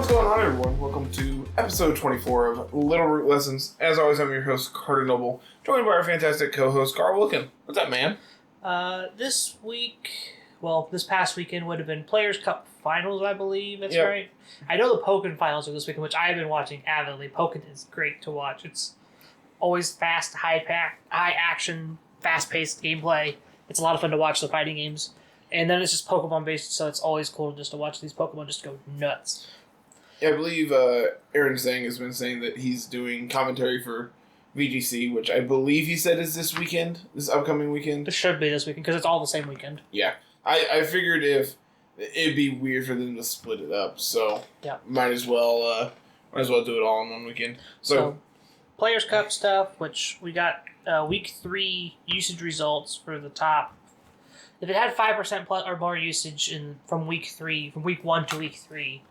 What's going on, everyone? Welcome to episode 24 of Littleroot Lessons. As always, I'm your host, Carter Noble, joined by our fantastic co-host, Carl Wilkin. What's up, man? This past weekend would have been Players' Cup Finals, I believe. That's right. I know the Pokken Finals are this weekend, which I've been watching avidly. Pokken is great to watch. It's always fast, high action, fast-paced gameplay. It's a lot of fun to watch the fighting games. And then it's just Pokemon-based, so it's always cool just to watch these Pokemon just go nuts. Yeah, I believe Aaron Zhang has been saying that he's doing commentary for VGC, which I believe he said is this weekend, this upcoming weekend. It should be this weekend, because it's all the same weekend. Yeah. I figured if it'd be weird for them to split it up, so might as well do it all in one weekend. So Players' Cup stuff, which we got week 3 usage results for the top. If it had 5% plus or more usage from week 1 to week 3,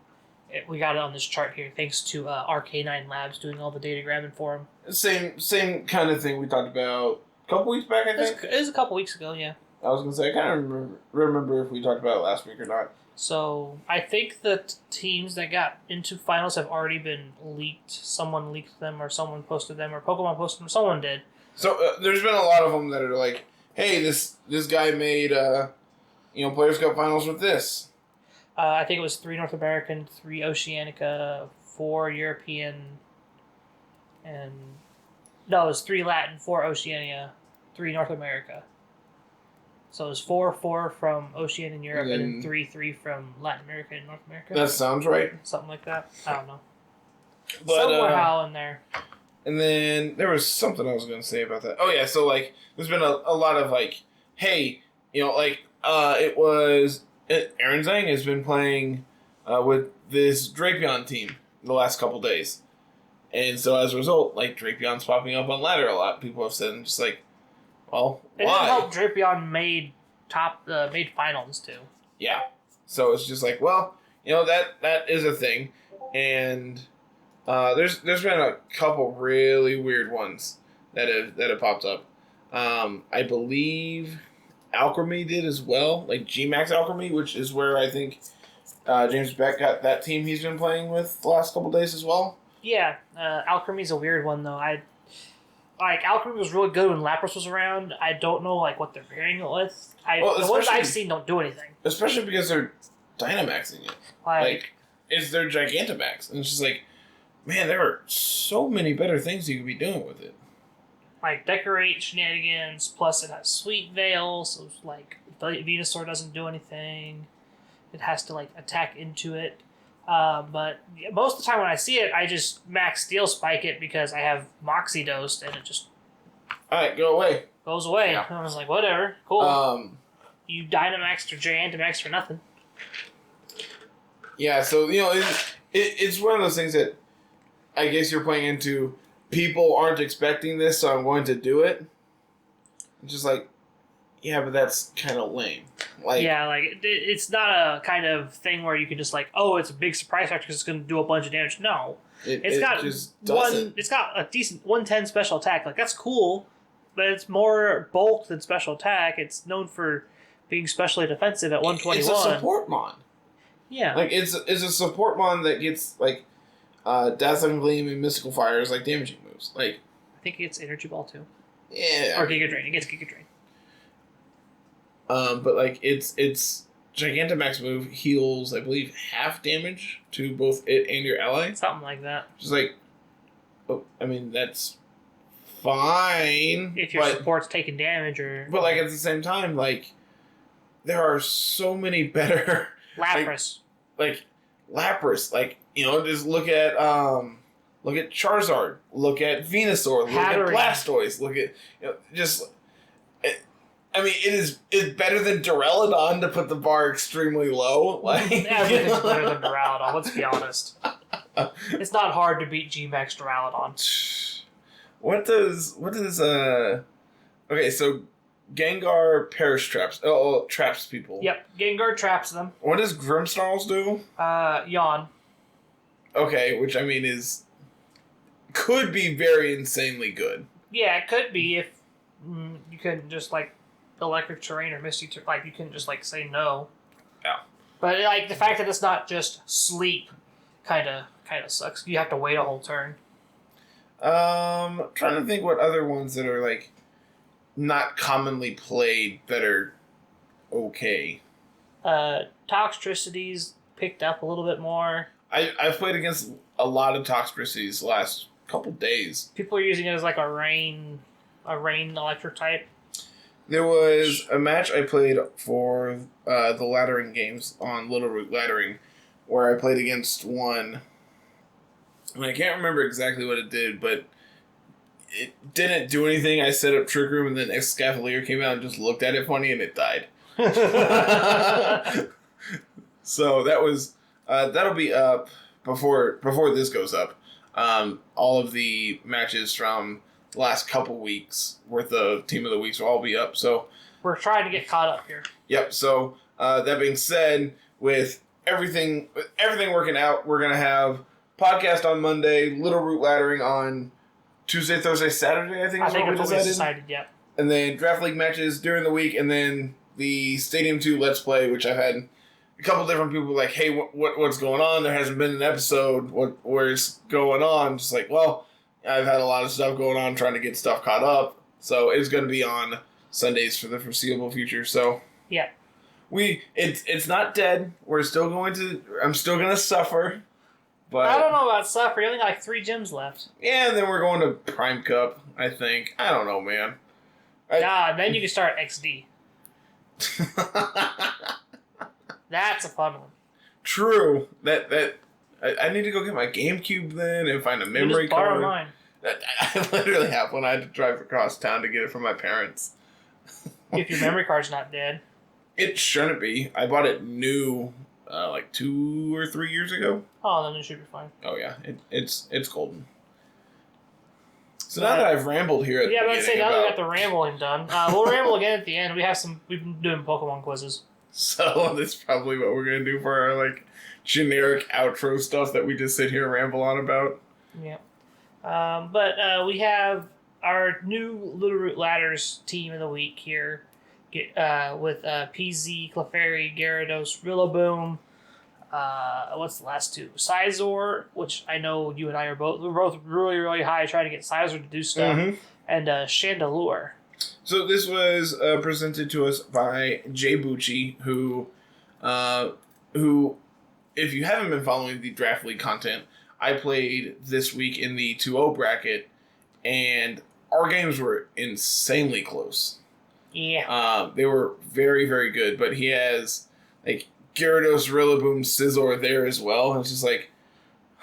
we got it on this chart here, thanks to RK9 Labs doing all the data grabbing for them. Same kind of thing we talked about a couple weeks back, I think. It was a couple weeks ago, yeah. I was going to say, I kind of remember if we talked about it last week or not. So, I think the teams that got into finals have already been leaked. Someone leaked them, or someone posted them, or Pokemon posted them. Someone did. So, there's been a lot of them that are like, hey, this guy made, Players' Cup Finals with this. I think it was 3 North American, 3 Oceanica, 4 European, it was 3 Latin, 4 Oceania, 3 North America. So it was 4 from Oceania and Europe, and then 3 from Latin America and North America. That sounds right. Something like that. I don't know. But, somehow in there. And then there was something I was going to say about that. Oh, yeah, so, there's been a lot of, hey, it was... Aaron Zhang has been playing with this Drapion team the last couple days. And so as a result, Drapion's popping up on ladder a lot. People have said, and just well, it why? It helped Drapion made finals too. Yeah. So it's just that is a thing. And there's been a couple really weird ones that have popped up. I believe Alchemy did as well, G-Max Alchemy, which is where I think James Beck got that team he's been playing with the last couple days as well. Yeah, Alchemy's a weird one though. Alchemy was really good when Lapras was around. I don't know what they're pairing it with. The ones I've seen don't do anything. Especially because they're Dynamaxing it. It's their Gigantamax, and it's just man, there are so many better things you could be doing with it. Decorate shenanigans, plus it has Sweet Veil, so Venusaur doesn't do anything. It has to attack into it. But most of the time when I see it, I just max Steel Spike it because I have Moxie Dosed, and it just go away. Goes away. Yeah. And I was whatever, cool. You Dynamaxed or Gigantamaxed for nothing. Yeah, so it's one of those things that I guess you're playing into. People aren't expecting this, so I'm going to do it. It's just yeah, but that's kind of lame. It's not a kind of thing where you can just it's a big surprise factor because it's going to do a bunch of damage. No, it's got a decent 110 special attack. That's cool, but it's more bulk than special attack. It's known for being specially defensive at 121. It's a support mon. Yeah, it's a support mon that gets Dazzling Gleam and Mystical Fire is damaging moves. I think it's Energy Ball too. Yeah. Or Giga Drain. It gets Giga Drain. But it's Gigantamax move heals, I believe, half damage to both it and your ally. Something like that. Just that's fine. If your support's taking damage or... But at the same time, there are so many better... Lapras. Lapras, just look at Charizard, look at Venusaur, look at Blastoise, look at it's better than Duraludon to put the bar extremely low. Everything's better than Duraludon, let's be honest. It's not hard to beat G-Max Duraludon. What does okay, so Gengar Perish traps. Traps people. Yep, Gengar traps them. What does Grimmsnarls do? Yawn. Okay, which could be very insanely good. Yeah, it could be if you couldn't just electric terrain or misty you couldn't just say no. Yeah. But the fact that it's not just sleep kind of sucks. You have to wait a whole turn. Trying to think what other ones that are like not commonly played that are okay. Toxtricities picked up a little bit more. I've played against a lot of Toxtricities the last couple days. People are using it as like a rain electric type. There was a match I played for the Laddering games on Littleroot Laddering where I played against one. And I can't remember exactly what it did, but it didn't do anything. I set up Trick Room and then Escavalier came out and just looked at it funny and it died. So that was that'll be up before this goes up. All of the matches from the last couple weeks worth of Team of the Weeks will all be up. So we're trying to get caught up here. Yep. So that being said, with everything working out, we're gonna have podcast on Monday, Littleroot Laddering on Tuesday, Thursday, Saturday. I think that's what we decided. Yep. And then Draft League matches during the week, and then the Stadium 2 Let's Play, which I've had a couple different people like, hey, what's going on? There hasn't been an episode. Where's going on? Just like, well, I've had a lot of stuff going on trying to get stuff caught up. So it's going to be on Sundays for the foreseeable future. So yeah, it's not dead. I'm still going to suffer. But I don't know about suffer. You only got like 3 gyms left. Yeah, and then we're going to Prime Cup, I think. I don't know, man. Then you can start XD. That's a fun one. True. I need to go get my GameCube then and find a memory card. Borrow mine. I literally have one. I had to drive across town to get it from my parents. If your memory card's not dead. It shouldn't be. I bought it new like 2 or 3 years ago. Oh, then it should be fine. Oh yeah, it's golden. So now that I've rambled here at the beginning, now that we got the rambling done, we'll ramble again at the end. We've been doing Pokemon quizzes. So that's probably what we're gonna do for our like generic outro stuff that we just sit here and ramble on about. Yeah. But we have our new Littleroot Ladders team of the week here, with PZ, Clefairy, Gyarados, Rillaboom. What's the last 2? Sizor, which I know you and I we're both really, really high trying to get Sizor to do stuff, and Chandelure. So this was presented to us by Jay Bucci, who, if you haven't been following the Draft League content, I played this week in the 2-0 bracket, and our games were insanely close. Yeah. They were very, very good, but he has like Gyarados, Rillaboom, Scizor there as well. And it's just like,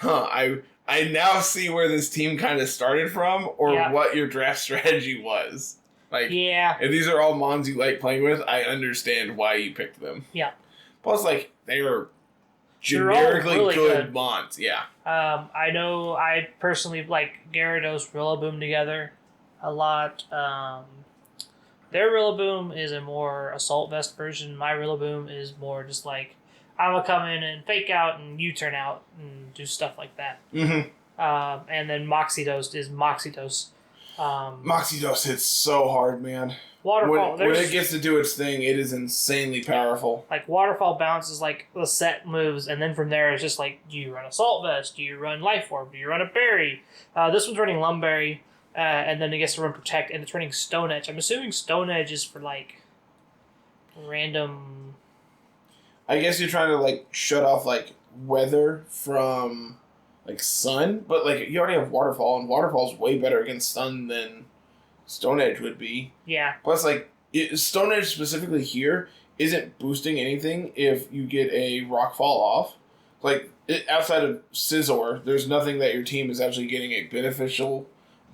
I now see where this team kind of started from, or what your draft strategy was. Like, if these are all mons you like playing with, I understand why you picked them. Yeah. Plus, like, they were generically really good mons. Yeah. I know I personally like Gyarados, Rillaboom together a lot. Their Rillaboom is a more Assault Vest version. My Rillaboom is more just like, I'm going to come in and fake out and U-turn out and do stuff like that. Mm-hmm. And then Moxidose is Moxidose. Moxidose hits so hard, man. Waterfall. When it gets to do its thing, it is insanely powerful. Like, Waterfall bounces like the set moves, and then from there it's just like, do you run Assault Vest? Do you run Life Orb? Do you run a Berry? This one's running Lumberry. And then it gets to run Protect, and it's running Stone Edge. I'm assuming Stone Edge is for, like, random... I guess you're trying to, like, shut off, like, weather from, like, sun. But, like, you already have Waterfall, and Waterfall's way better against sun than Stone Edge would be. Yeah. Plus, like, Stone Edge specifically here isn't boosting anything if you get a Rock Fall off. Like, outside of Scizor, there's nothing that your team is actually getting a beneficial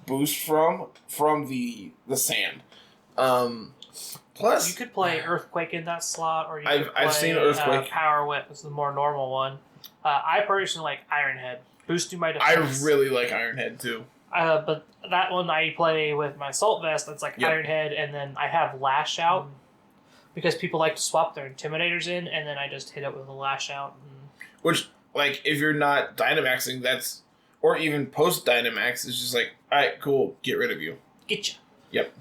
boost from the sand. Plus, you could play Earthquake in that slot, or I've seen Earthquake. Power Whip is the more normal one. I personally like Iron Head, boosting my defense. I really like Iron Head too. But that one I play with my Assault Vest. That's like Iron Head, and then I have Lash Out because people like to swap their Intimidators in, and then I just hit it with a Lash Out. Which, like, if you're not Dynamaxing, that's, or even post Dynamax, it's just like, all right, cool, get rid of you. Get you. Yep.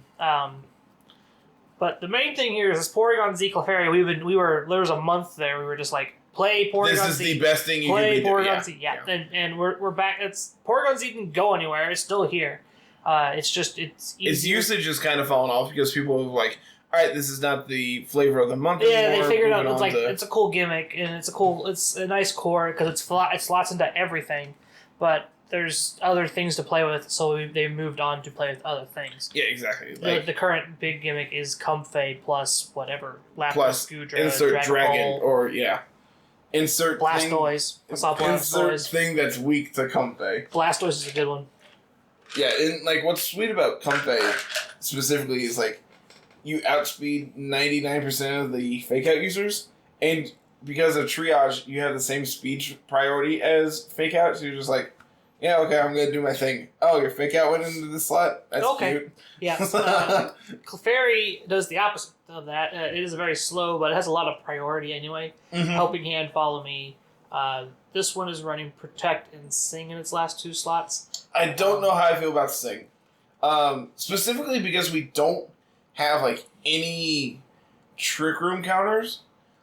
But the main thing here is this Porygon-Z Clefairy. There was a month there we were just like play Porygon-Z. This is the best thing you play can do. Porygon-Z. Yeah. And we're back. Porygon-Z didn't go anywhere. It's still here. It's just its usage has kind of fallen off because people are like, all right, this is not the flavor of the month anymore. Yeah, they figured out it's a cool gimmick and it's a nice core because it slots into everything, but there's other things to play with, so they moved on to play with other things. Yeah, exactly. The current big gimmick is Comfey plus whatever. Plus Gudra, insert Dragon or insert Blastoise. Insert thing that's weak to Comfey. Blastoise is a good one. Yeah, and like what's sweet about Comfey specifically is like you outspeed 99% of the fake out users, and because of triage, you have the same speed priority as fake out, so you're just like, yeah, okay, I'm gonna do my thing. Oh, your fake out went into the slot? That's cute. Yeah. Clefairy does the opposite of that. It is very slow, but it has a lot of priority anyway. Mm-hmm. Helping Hand, Follow Me. This one is running Protect and Sing in its last 2 slots. I don't know how I feel about Sing. Specifically because we don't have like any Trick Room counters.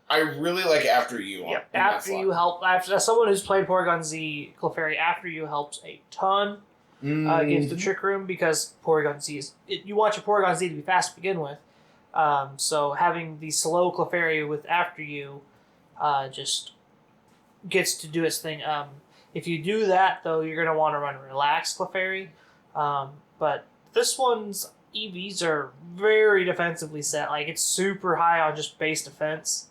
I really like After You. Yeah, After You help. As someone who's played Porygon-Z, Clefairy, After You helps a ton against the Trick Room because Porygon-Z is... you want your Porygon-Z to be fast to begin with. So having the slow Clefairy with After You just gets to do its thing. If you do that, though, you're going to want to run Relax Clefairy. But this one's EVs are very defensively set. Like, it's super high on just base defense,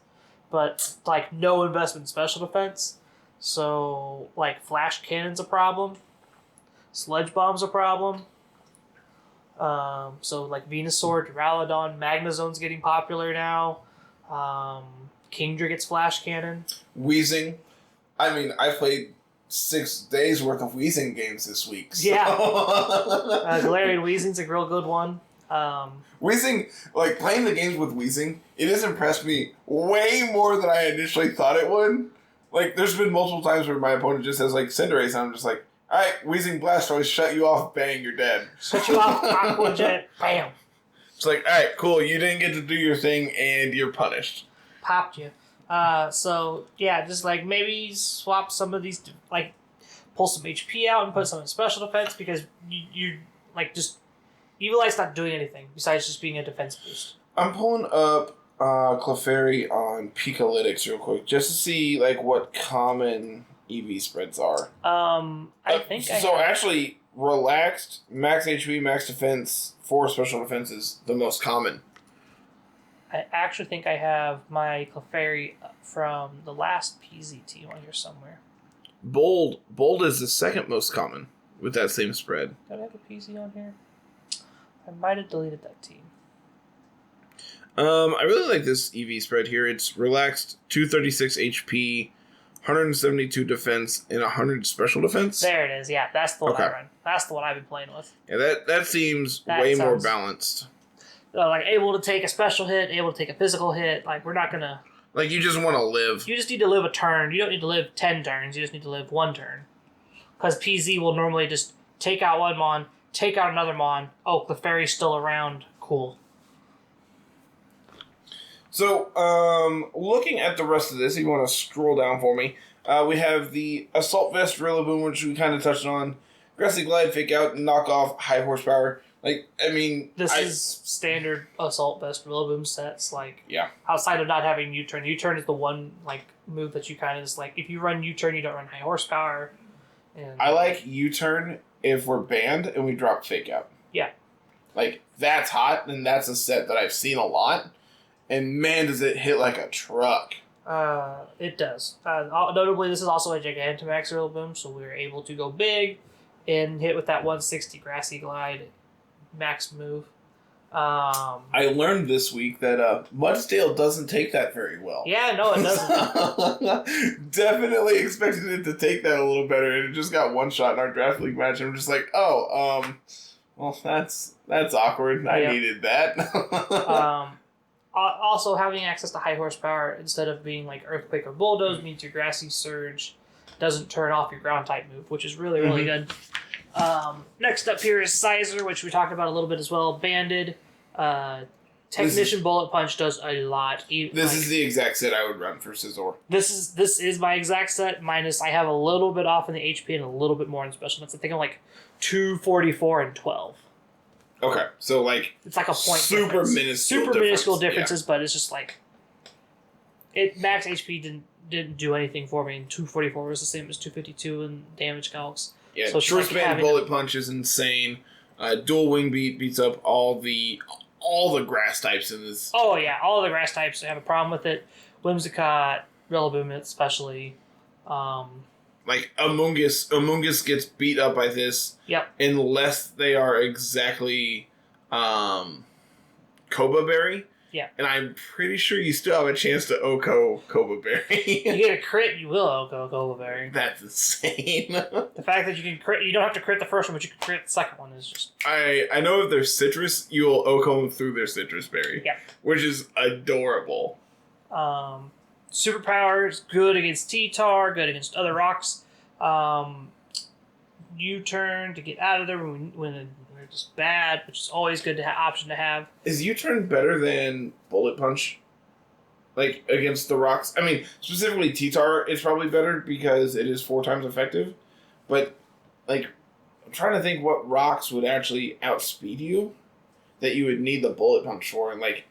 but, like, no investment in special defense. So, like, Flash Cannon's a problem. Sledge Bomb's a problem. So, like, Venusaur, Duraludon, Magnezone's getting popular now. Kingdra gets Flash Cannon. Weezing. I mean, I played 6 days worth of Weezing games this week. So. Yeah. Galarian Weezing's a real good one. Weezing, like, playing the games with Weezing, it has impressed me way more than I initially thought it would. Like, there's been multiple times where my opponent just has, like, Cinderace, and I'm just like, alright, Weezing Blastoise, shut you off, bang, you're dead. Shut you off, Aqua Jet, bam. It's like, alright, cool, you didn't get to do your thing, and you're punished. Popped you. So, yeah, just, like, maybe swap some of these, like, pull some HP out and put some in special defense, because you like, just... Evilite's not doing anything besides just being a defense boost. I'm pulling up Clefairy on Pikalytics real quick just to see like what common EV spreads are. I think actually, relaxed, max HP, max defense, 4 special defense is the most common. I actually think I have my Clefairy from the last PZ team on here somewhere. Bold is the second most common with that same spread. Did I have a PZ on here? I might have deleted that team. I really like this EV spread here. It's relaxed, 236 HP, 172 defense, and 100 special defense. There it is. Yeah, that's the one I run. That's the one I've been playing with. Yeah, that seems way more balanced. Like, able to take a special hit, able to take a physical hit. Like, we're not going to... Like, you just want to live. You just need to live a turn. You don't need to live 10 turns. You just need to live 1 turn. Because PZ will normally just take out one Mon, take out another Mon. Oh, Clefairy's still around. Cool. So, looking at the rest of this, if you want to scroll down for me, we have the Assault Vest Rillaboom, which we kind of touched on. Grassy Glide, Fake Out, Knock Off, High Horsepower. Like, I mean... This is standard Assault Vest Rillaboom sets. Like, yeah. Outside of not having U-Turn. U-Turn is the one, like, move that you kind of just, like, if you run U-Turn, you don't run High Horsepower. And I like U-Turn if we're banned and we drop Fake Out. Yeah. Like, that's hot, and that's a set that I've seen a lot. And man, does it hit like a truck. It does. Notably, this is also a Gigantamax Rillaboom, so we were able to go big and hit with that 160 Grassy Glide max move. I learned this week that Mudsdale doesn't take that very well. Yeah, no, it doesn't. Definitely expected it to take that a little better, and it just got one shot in our draft league match. And I'm just like, well, that's awkward. I needed that. Also, having access to high horsepower instead of being like Earthquake or Bulldoze means your Grassy Surge doesn't turn off your ground type move, which is really, really good. Next up here is Sizer, which we talked about a little bit as well. Banded. Technician Bullet Punch does a lot. This is the exact set I would run for Scizor. This is my exact set, minus I have a little bit off in the HP and a little bit more in special defense. I think I'm like 244 and 12. Okay, so like... It's like a point super minuscule differences, but it's just like... Max HP didn't do anything for me, and 244 was the same as 252 in damage calcs. Yeah, so short span Bullet Punch is insane. Dual Wing Beat beats up all the grass types in this. Oh yeah, all the grass types have a problem with it. Whimsicott, Rillaboom especially. Like Amoonguss gets beat up by this. Yep. Unless they are exactly Koba Berry. Yeah. And I'm pretty sure you still have a chance to Oko Koba Berry. You get a crit, you will Oko Koba Berry. That's insane. The fact that you can crit, you don't have to crit the first one, but you can crit the second one is just... I know if they're citrus, you'll Oko them through their citrus berry. Yeah. Which is adorable. Superpower is good against T-Tar, good against other rocks. U-turn to get out of there when they're just bad, which is always good to option to have. Is U-turn better than Bullet Punch? Like, against the rocks? I mean, specifically T-Tar is probably better because it is 4 times effective. But, like, I'm trying to think what rocks would actually outspeed you that you would need the Bullet Punch for. And, like,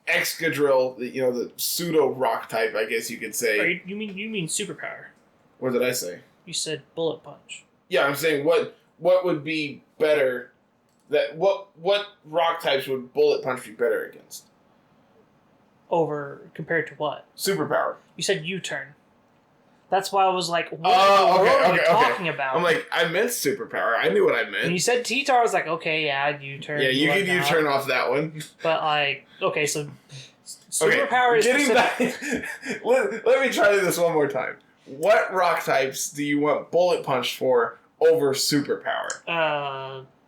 Excadrill, the pseudo rock type, I guess you could say. Or you mean superpower? What did I say? You said Bullet Punch. Yeah, I'm saying what would be better? What rock types would Bullet Punch be better against? Compared to what? Superpower. You said U-turn. That's why I was like, what are you talking about? I'm like, I meant superpower. I knew what I meant. When you said T-Tar, I was like, okay, yeah, U-turn. Yeah, you could U-turn off that one. But, like, okay, so superpower is getting back. Let me try this one more time. What rock types do you want Bullet Punch for over superpower?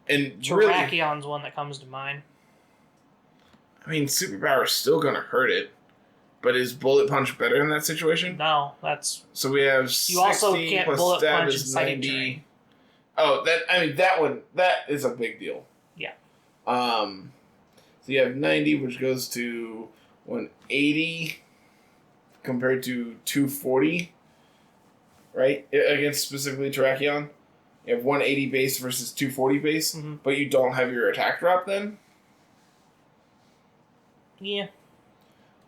And Terrakionn's one that comes to mind. I mean, superpower is still going to hurt it. But is Bullet Punch better in that situation? No, that's... So we have 60 also can't plus Bullet stab Punch is in 90. Oh, that one, that is a big deal. Yeah. So you have 90, which goes to 180 compared to 240, right? Against specifically Terrakion. You have 180 base versus 240 base, but you don't have your attack drop then? Yeah.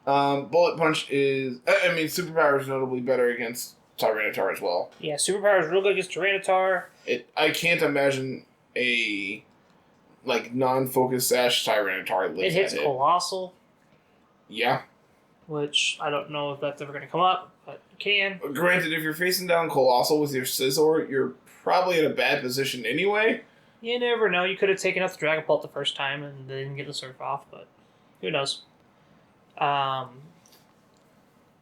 Bullet Punch is... Superpower is notably better against Tyranitar as well. Yeah, Superpower is real good against Tyranitar. I can't imagine a, non-focus sash Tyranitar lives. It hits Colossal. Yeah. Which, I don't know if that's ever going to come up, but it can. Granted, if you're facing down Colossal with your Scizor, you're probably in a bad position anyway. You never know. You could have taken out the Dragapult the first time and they didn't get the Surf off, but who knows.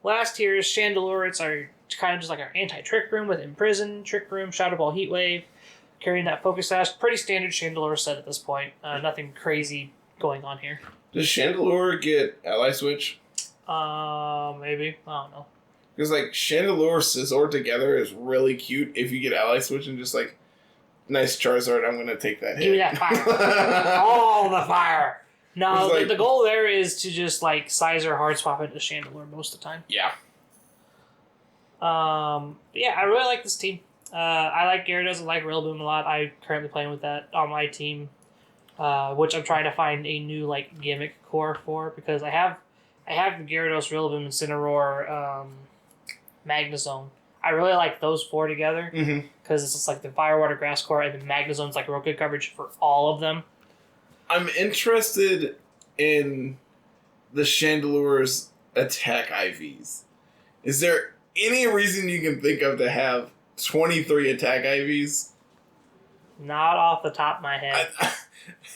Last here is Chandelure. It's our kind of just like our anti-Trick Room with Imprison, Trick Room, Shadow Ball, Heat Wave, carrying that Focus Sash. Pretty standard Chandelure set at this point. Nothing crazy going on here. Does Chandelure get Ally Switch? Maybe. I don't know. Because Chandelure, Scizor together is really cute if you get Ally Switch and just nice Charizard, I'm going to take that hit. Give me that fire. All the fire. No, the goal there is to just Sizer hard swap into Chandelure most of the time. Yeah. Yeah, I really like this team. I like Gyarados. I like Rillaboom a lot. I'm currently playing with that on my team, which I'm trying to find a new gimmick core for because I have Gyarados, Rillaboom, Incineroar, Magnezone. I really like those 4 together because it's just the Fire, Water, Grass core, and then Magnezone's real good coverage for all of them. I'm interested in the Chandelure's attack IVs. Is there any reason you can think of to have 23 attack IVs? Not off the top of my head.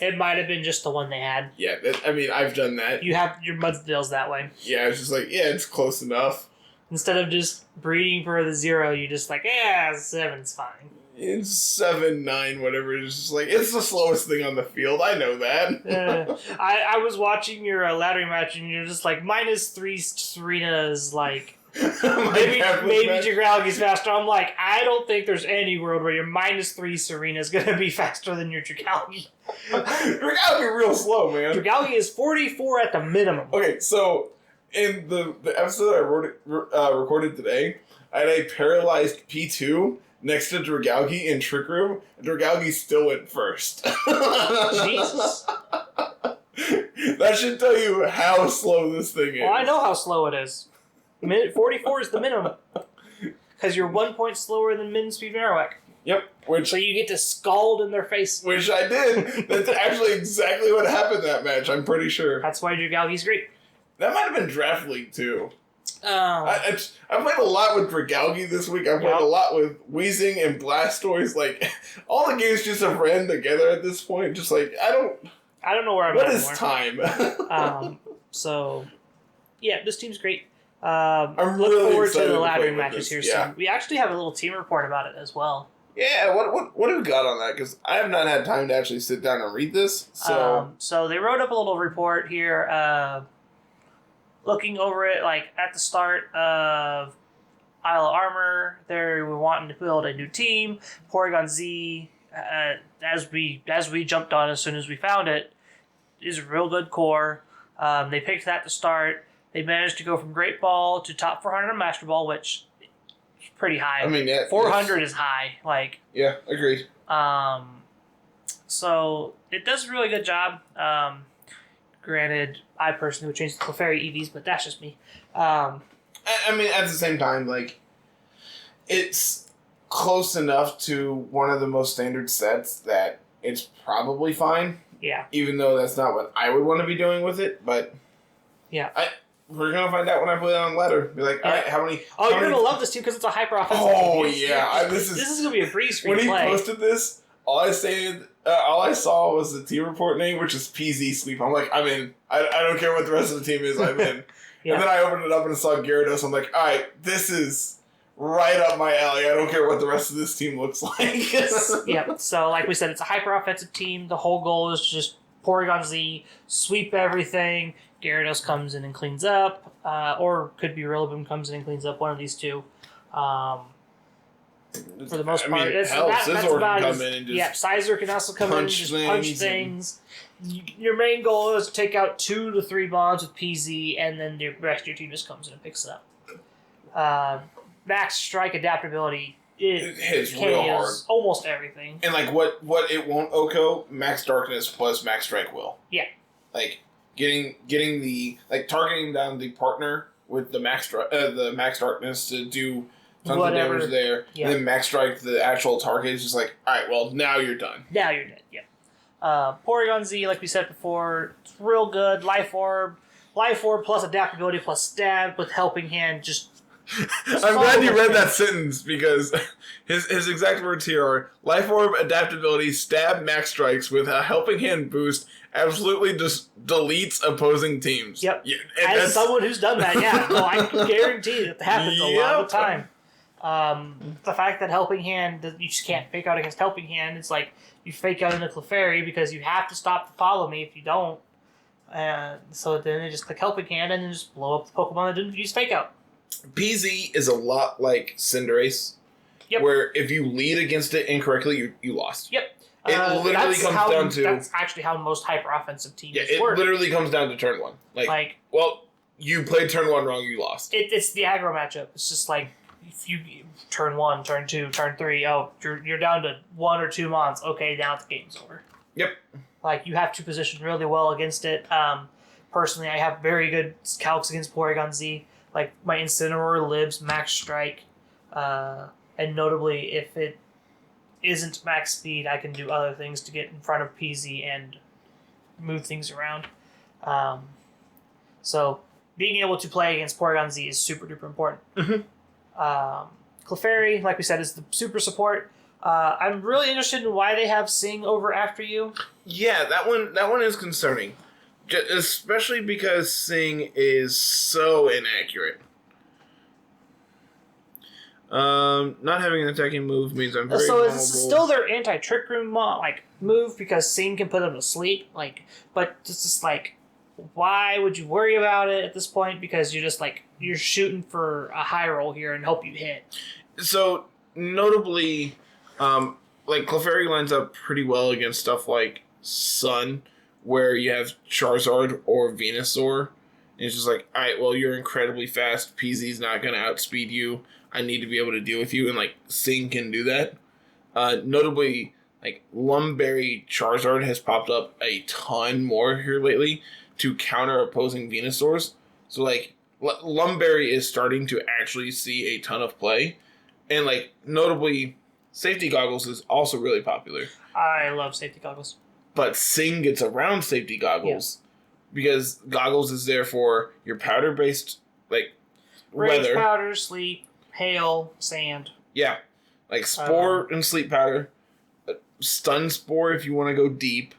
It might have been just the one they had. Yeah, I've done that. You have your Mudsdale's that way. Yeah, it's just it's close enough. Instead of just breeding for the 0, you just 7's fine. It's 7, 9, whatever. It's just it's the slowest thing on the field. I know that. I was watching your laddering match and you're just -3 Serena's maybe Dragalge's faster. I'm like, I don't think there's any world where your -3 Serena is going to be faster than your Dragalge. Dragalge real slow, man. Dragalge is 44 at the minimum. Okay, so in the episode I recorded today, I had a paralyzed P2 next to Dragalge in Trick Room. Dragalge still went first. Jesus. That should tell you how slow this thing is. Well, I know how slow it is. 44 is the minimum. Because you're 1 point slower than Min Speed Marowak. Yep. So you get to scald in their face. Which I did. That's actually exactly what happened that match, I'm pretty sure. That's why Dragalge's great. That might have been Draft League, too. I played a lot with Dragalge this week. I played a lot with Weezing and Blastoise. Like, all the games just have ran together at this point. Just like, I don't know where I'm at at anymore. What is time? So, yeah, this team's great. I'm look really forward excited to the play laddering with matches this. here Yeah. soon. We actually have a little team report about it as well. Yeah, what have we got on that? Because I have not had time to actually sit down and read this. So they wrote up a little report here, looking over it, like at the start of Isle of Armor, they were wanting to build a new team. Porygon-Z, as we jumped on as soon as we found it, is a real good core. They picked that to start. They managed to go from Great Ball to top 400 in Master Ball, which is pretty high. I mean, yeah, 400 is high. Like, yeah, agreed. So it does a really good job. Granted, I personally would change the Clefairy EVs, but that's just me. I mean, at the same time, like, it's close enough to one of the most standard sets that it's probably fine. Yeah. Even though that's not what I would want to be doing with it, but yeah, we're gonna find out when I play it on ladder. Be like, all right, how many? Oh, you're gonna love this team because it's a hyper offensive. Oh team. yeah, this is gonna be a breeze for you to play. When he posted this, all I saw was the team report name, which is PZ Sleep. I'm like, I'm in. I don't care what the rest of the team is. I'm in. Yeah. And then I opened it up and saw Gyarados. I'm like, all right, this is right up my alley. I don't care what the rest of this team looks like. Yeah. So, like we said, it's a hyper offensive team. The whole goal is just Porygon-Z, sweep everything. Gyarados comes in and cleans up, or could be Rillaboom comes in and cleans up. One of these two. For the most part, that's about can come in and just Scizor can also come in and just punch things. Your main goal is to take out 2 to 3 bonds with PZ, and then the rest of your team just comes in and picks it up. Max Strike adaptability, it hits real hard. Almost everything. And like what it won't OHKO, Max Darkness plus Max Strike will. Yeah. Like getting the targeting down the partner with the Max Darkness to do tons of damage there, and then Max Strike the actual target is just like, all right, well now you're done. Now you're dead. Yeah. Porygon-Z, like we said before, it's real good. Life Orb plus adaptability plus stab with Helping Hand. Just I'm glad you read that sentence because his exact words here are Life Orb, adaptability, stab, max strikes with a Helping Hand boost absolutely just deletes opposing teams. Yep. Yeah, as someone who's done that, yeah. No, I can guarantee that happens a lot of the time. The fact that Helping Hand, you just can't fake out against Helping Hand, it's like you fake out into Clefairy because you have to stop to follow me if you don't. So then they just click Helping Hand and then just blow up the Pokemon that didn't use fake out. PZ is a lot like Cinderace, where if you lead against it incorrectly, you lost. Yep. It literally comes down to... That's actually how most hyper-offensive teams work. Yeah, it literally comes down to turn 1. Like, well, you played turn 1 wrong, you lost. It's the aggro matchup. It's just like, if you turn 1, turn 2, turn 3, you're down to 1 or 2 mons. Okay, now the game's over. Yep. Like, you have to position really well against it. Personally, I have very good calcs against Porygon-Z. Like, my Incineroar, Libs, Max Strike, and notably, if it isn't max speed, I can do other things to get in front of PZ and move things around. So, being able to play against Porygon-Z is super duper important. Mm-hmm. Clefairy, like we said, is the super support. I'm really interested in why they have Sing over After You. Yeah, that one is concerning. Especially because Sing is so inaccurate. Not having an attacking move means I'm very vulnerable. It's still their anti-trick room move because Sing can put them to sleep. But it's just like why would you worry about it at this point? Because you're just like, you're shooting for a high roll here and hope you hit. So, notably, like, Clefairy lines up pretty well against stuff like Sun, where you have Charizard or Venusaur. And it's just like, all right, well, you're incredibly fast. PZ's not going to outspeed you. I need to be able to deal with you. And, like, Sing can do that. Notably, like, Lumberry Charizard has popped up a ton more here lately to counter opposing Venusaurs. So, like, Lumberry is starting to actually see a ton of play. And, like, notably, Safety Goggles is also really popular. I love Safety Goggles. But Sing gets around Safety Goggles because Goggles is there for your powder-based, like, Rage weather. powder, sleep, hail, sand. Yeah. Like, Spore and Sleep Powder. Stun Spore if you want to go deep.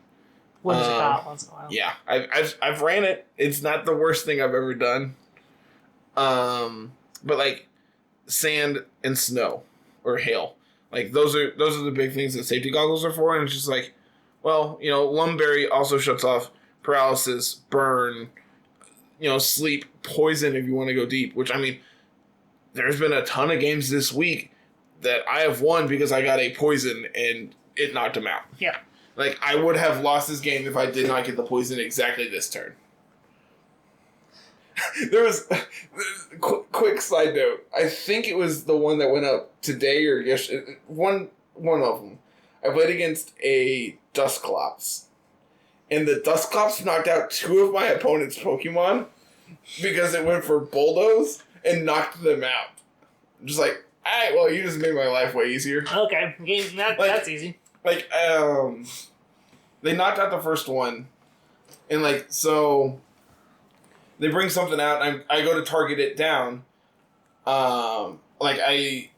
Whimsicott cop once in a while. Yeah. I've ran it. It's not the worst thing I've ever done. But, like, sand and snow. Or hail. Like, those are the big things that Safety Goggles are for, and it's just like, well, you know, Lumberry also shuts off paralysis, burn, you know, sleep, poison if you want to go deep, which, I mean, there's been a ton of games this week that I have won because I got a poison and it knocked him out. Yeah. Like, I would have lost this game if I did not get the poison exactly this turn. There was quick side note. I think it was the one that went up today or yesterday. One of them. I played against a Dusclops, and the Dusclops knocked out two of my opponent's Pokemon because it went for Bulldoze and knocked them out. I'm just like, all right, well, you just made my life way easier. Okay, that's easy. Like, they knocked out the first one, and like so. They bring something out, and I go to target it down. Like I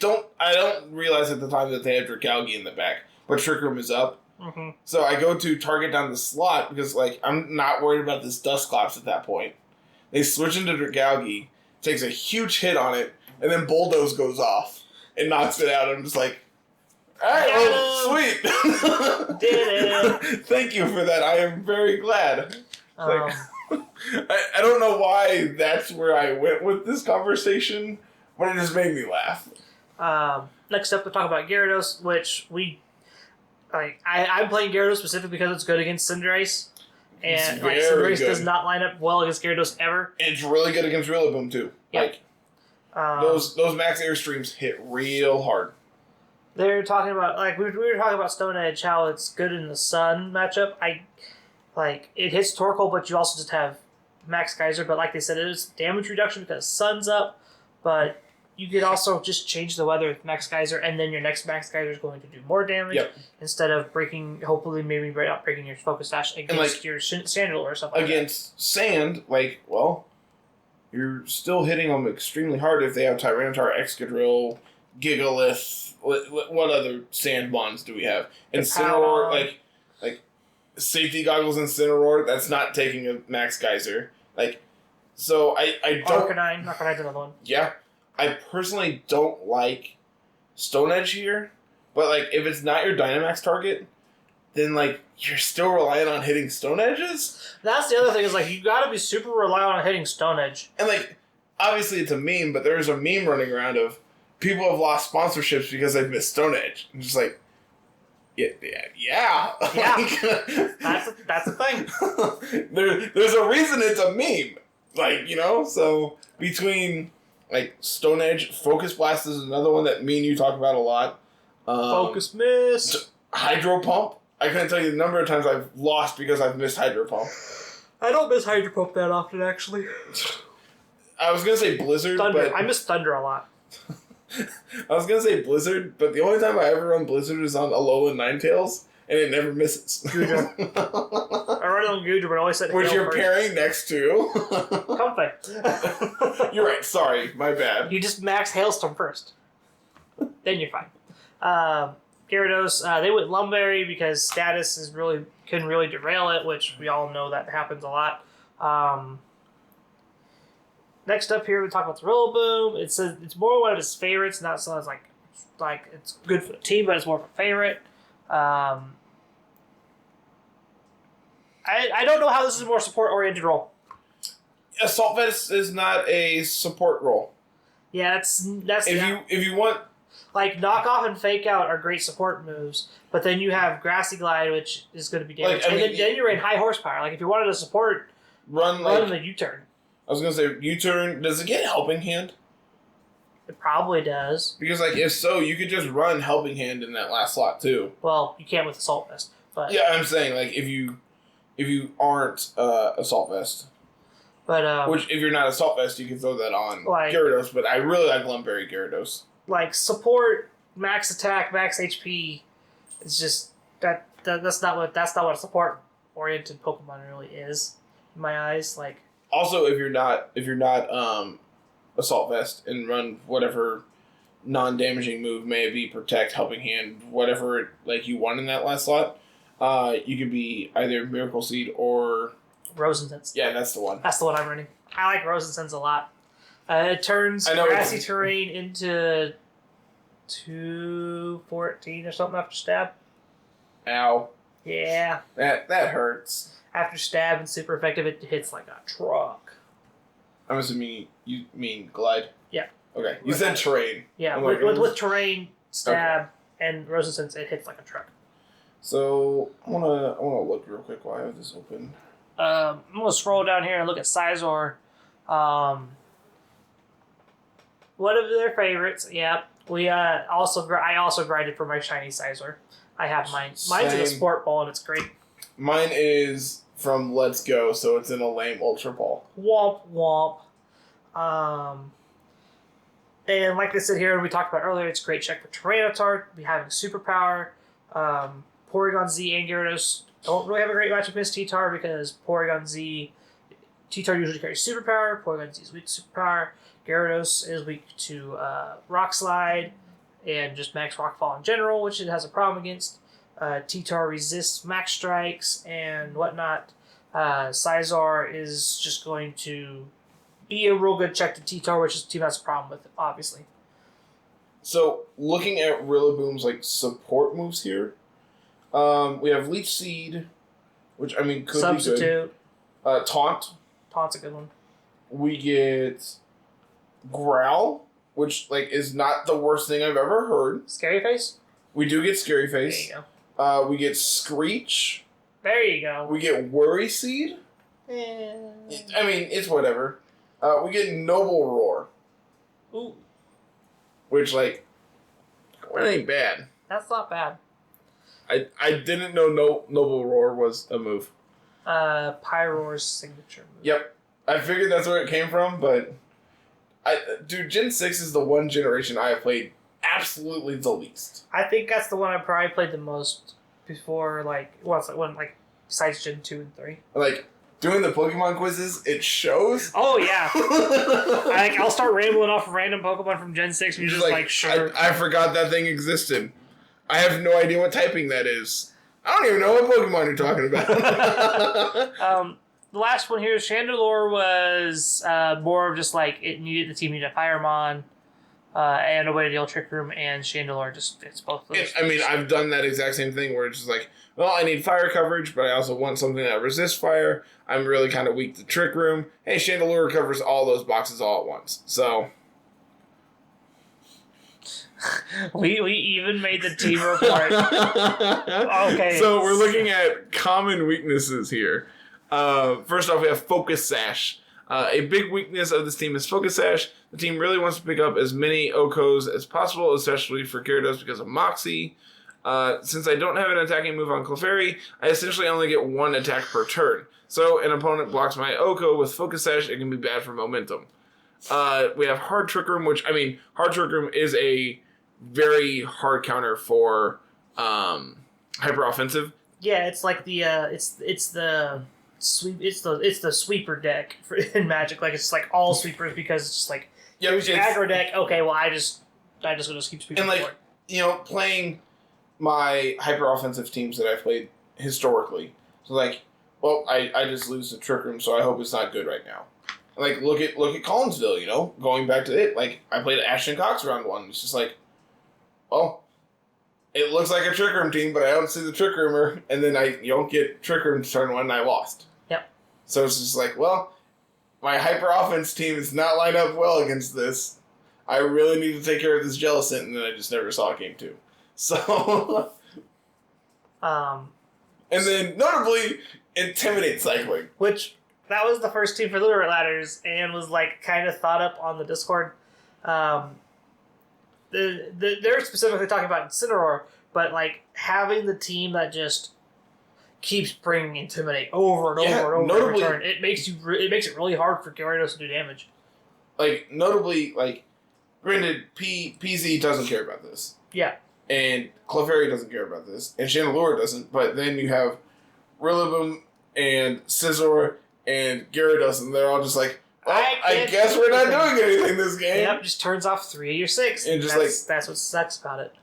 don't realize at the time that they have Dragalge in the back, but Trick Room is up. Mm-hmm. So I go to target down the slot because like I'm not worried about this Dusclops at that point. They switch into Dragalge, takes a huge hit on it, and then Bulldoze goes off and knocks it out. I'm just like, all right, well, sweet. Did it. Thank you for that. I am very glad. Like, I don't know why that's where I went with this conversation, but it just made me laugh. Next up, we'll talk about Gyarados, which I'm playing Gyarados specifically because it's good against Cinderace. And like, Cinderace does not line up well against Gyarados ever. It's really good against Rillaboom, too. Yep. Like, those max airstreams hit real hard. They're talking about, like, we were talking about Stone Edge, how it's good in the Sun matchup. Like, it hits Torkoal, but you also just have Max Geyser. But like they said, it is damage reduction because Sun's up. But you could also just change the weather with Max Geyser, and then your next Max Geyser is going to do more damage instead of breaking, hopefully maybe not breaking your Focus Sash against your Sandal or something against Sand, like, well, you're still hitting them extremely hard if they have Tyranitar, Excadrill, Gigalith. What other Sand bonds do we have? Incineroar, like Safety Goggles and Incineroar, that's not taking a Max Geyser. Like, so I don't... Arcanine's another one. Yeah. I personally don't like Stone Edge here, but, like, if it's not your Dynamax target, then, like, you're still relying on hitting Stone Edges? That's the other thing, is, like, you gotta be super reliant on hitting Stone Edge. And, like, obviously it's a meme, but there's a meme running around of people have lost sponsorships because they've missed Stone Edge. I'm just like... Yeah. That's a thing. There's a reason it's a meme. Like, you know, so between like Stone Edge, Focus Blast is another one that me and you talk about a lot. Focus Miss. Hydro Pump. I couldn't tell you the number of times I've lost because I've missed Hydro Pump. I don't miss Hydro Pump that often, actually. I was gonna say Blizzard, Thunder. but I miss Thunder a lot. I was going to say Blizzard, but the only time I ever run Blizzard is on Alolan Ninetales, and it never misses. Goodra. I run it on Goodra, but I always said which you're pairing next to. Comfey. You're right, sorry, my bad. You just max Hailstorm first. Then you're fine. Gyarados, they went Lumberry because status couldn't really derail it, which we all know that happens a lot. Next up here, we talk about the Rillaboom. It says it's more one of his favorites, not so it's like it's good for the team, but it's more of a favorite. I I don't know how this is a more support-oriented role. Assault Vest is not a support role. Yeah, that's if you want, like Knock Off and Fake Out are great support moves, but then you have Grassy Glide, which is going to be damage, then you're in high horsepower. Like if you wanted to support, run the U-turn. I was gonna say U-turn. Does it get Helping Hand? It probably does. Because if so, you could just run Helping Hand in that last slot too. Well, you can't with Assault Vest, but yeah, I'm saying if you aren't Assault Vest. But which, if you're not Assault Vest, you can throw that on Gyarados. But I really like Lumberry Gyarados. Like support, max attack, max HP. It's just that's not what a support oriented Pokemon really is in my eyes. Like also, if you're not Assault Vest and run whatever non-damaging move, may it be Protect, Helping Hand, whatever you want in that last slot, you could be either Miracle Seed or Rosensense. Yeah, that's the one. That's the one I'm running. I like Rosensense a lot. It turns grassy terrain into 214 or something after stab. Ow. Yeah. That hurts. After stab and super effective, it hits like a truck. I'm assuming you mean Glide? Yeah. Okay. You said terrain. Yeah, with terrain, stab, and Rosensense, it hits like a truck. So I wanna look real quick while I have this open. I'm gonna scroll down here and look at Sizor. One of their favorites. Yeah, I also grinded for my shiny Sizor. I have mine. Mine's in a sport ball and it's great. Mine is from Let's Go, so it's in a lame Ultra Ball. Womp womp. And like I said here, and we talked about earlier, it's a great check for Tyranitar. We having superpower. Porygon-Z and Gyarados don't really have a great matchup against T-Tar because T-Tar usually carries superpower. Porygon-Z is weak to superpower. Gyarados is weak to Rock Slide and just max Rock Fall in general, which it has a problem against. T-Tar resists max strikes and whatnot. Sizar is just going to be a real good check to T-Tar, which the team has a problem with, obviously. So, looking at Rillaboom's support moves here, we have Leech Seed, which could be good. Substitute. Taunt. Taunt's a good one. We get Growl, which is not the worst thing I've ever heard. Scary Face. We do get Scary Face. There you go. We get Screech. There you go. We get Worry Seed. It's whatever. We get Noble Roar. Ooh. Which it ain't bad. That's not bad. I didn't know Noble Roar was a move. Pyroar's signature move. Yep. I figured that's where it came from, but Gen 6 is the one generation I have played absolutely the least. I think that's the one I probably played the most before, besides Gen 2 and 3. Doing the Pokemon quizzes, it shows. Oh, yeah. I'll start rambling off random Pokemon from Gen 6 and you're just sure. I forgot that thing existed. I have no idea what typing that is. I don't even know what Pokemon you're talking about. The last one here, Chandelure was more of just the team needed a Firemon and a way to deal Trick Room, and Chandelure just fits both of those. I've done that exact same thing where it's just I need fire coverage, but I also want something that resists fire. I'm really kind of weak to Trick Room. Hey, Chandelure covers all those boxes all at once. So we even made the team report. Okay. So we're looking at common weaknesses here. First off, we have Focus Sash. A big weakness of this team is Focus Sash. The team really wants to pick up as many Okos as possible, especially for Gyarados because of Moxie. Since I don't have an attacking move on Clefairy, I essentially only get one attack per turn. So an opponent blocks my Oko with Focus Sash, it can be bad for momentum. We have Hard Trick Room, which, Hard Trick Room is a very hard counter for Hyper Offensive. Yeah, it's like the it's the sweeper deck in Magic. It's all sweepers because it's just it's aggro deck. Okay, well I just gonna keep sweeping. And playing my hyper offensive teams that I've played historically. So I just lose the Trick Room, so I hope it's not good right now. Look at Collinsville, going back to it. I played Ashton Cox round one. It's just it looks like a Trick Room team, but I don't see the Trick Roomer, and then you don't get Trick Room turn 1, and I lost. Yep. So it's just like, well, my Hyper Offense team is not lined up well against this. I really need to take care of this Jellicent, and then I just never saw game 2. So... and then, notably, Intimidate Cycling. Which, that was the first team for Littleroot Ladders, and was, like, kind of thought up on the Discord. They're specifically talking about Incineroar, but, like, having the team that just keeps bringing Intimidate over and over and over every turn, it makes it really hard for Gyarados to do damage. Like, notably, like, granted, PZ doesn't care about this. Yeah. And Clefairy doesn't care about this. And Chandelure doesn't. But then you have Rillaboom and Scizor and Gyarados, and they're all just like, well, I guess we're not doing anything this game. Yep, just turns off 3 of your 6. And that's what sucks about it.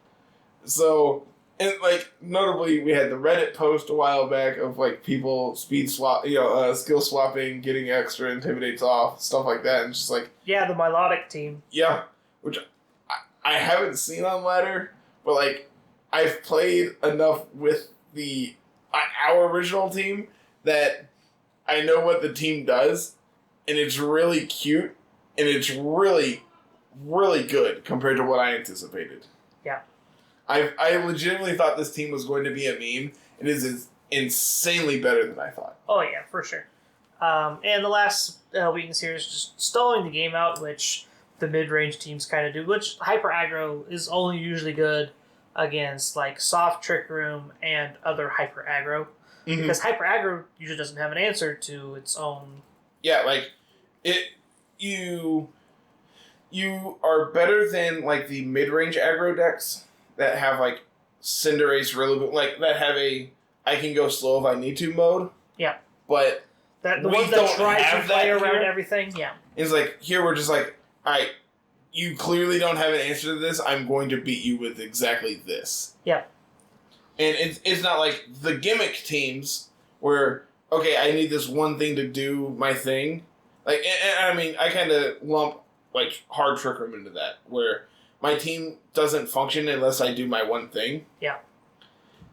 So, and like, notably, we had the Reddit post a while back of like people skill swapping, getting extra Intimidates off, stuff like that. And just like... Yeah, the Milotic team. Yeah, which I haven't seen on Ladder. But, like, I've played enough with our original team that I know what the team does, and it's really cute, and it's really, really good compared to what I anticipated. Yeah. I legitimately thought this team was going to be a meme. It is insanely better than I thought. Oh, yeah, for sure. And the last weakness here is just stalling the game out, which... the mid-range teams kind of do, which Hyper Aggro is only usually good against like soft Trick Room and other Hyper Aggro, because Hyper Aggro usually doesn't have an answer to its own. Yeah, like you are better than like the mid-range aggro decks that have like Cinderace, Rillaboom, like that have a I can go slow if I need to mode. Yeah, but the ones that try to play around everything. Yeah, it's like here we're just like. All right, you clearly don't have an answer to this. I'm going to beat you with exactly this. Yeah. And it's not like the gimmick teams where, okay, I need this one thing to do my thing. Like, and I mean, I kind of lump, like, hard Trick Room into that, where my team doesn't function unless I do my one thing. Yeah.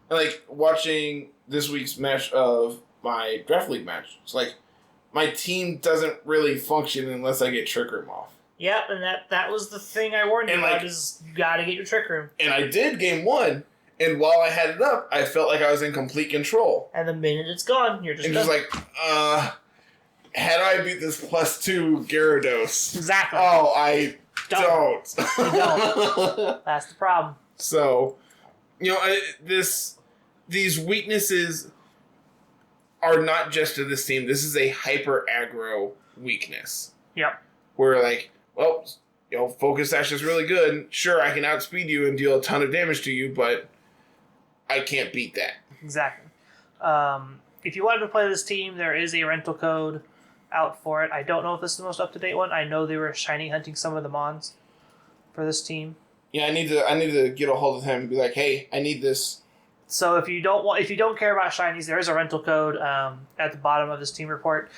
And, like, watching this week's match of my Draft League match, it's like, my team doesn't really function unless I get Trick Room off. Yep, and that was the thing I warned you about, is you gotta get your Trick Room. And I did game 1, and while I had it up, I felt like I was in complete control. And the minute it's gone, you're just like, how do I beat this +2 Gyarados? Exactly. Oh, I don't. You don't. That's the problem. So, these weaknesses are not just to this team. This is a hyper aggro weakness. Yep. Where, like, well, Focus Sash is really good. Sure, I can outspeed you and deal a ton of damage to you, but I can't beat that. Exactly. If you wanted to play this team, there is a rental code out for it. I don't know if this is the most up-to-date one. I know they were shiny hunting some of the Mons for this team. Yeah, I need to get a hold of him and be like, hey, I need this. So if you don't care about shinies, there is a rental code at the bottom of this team report.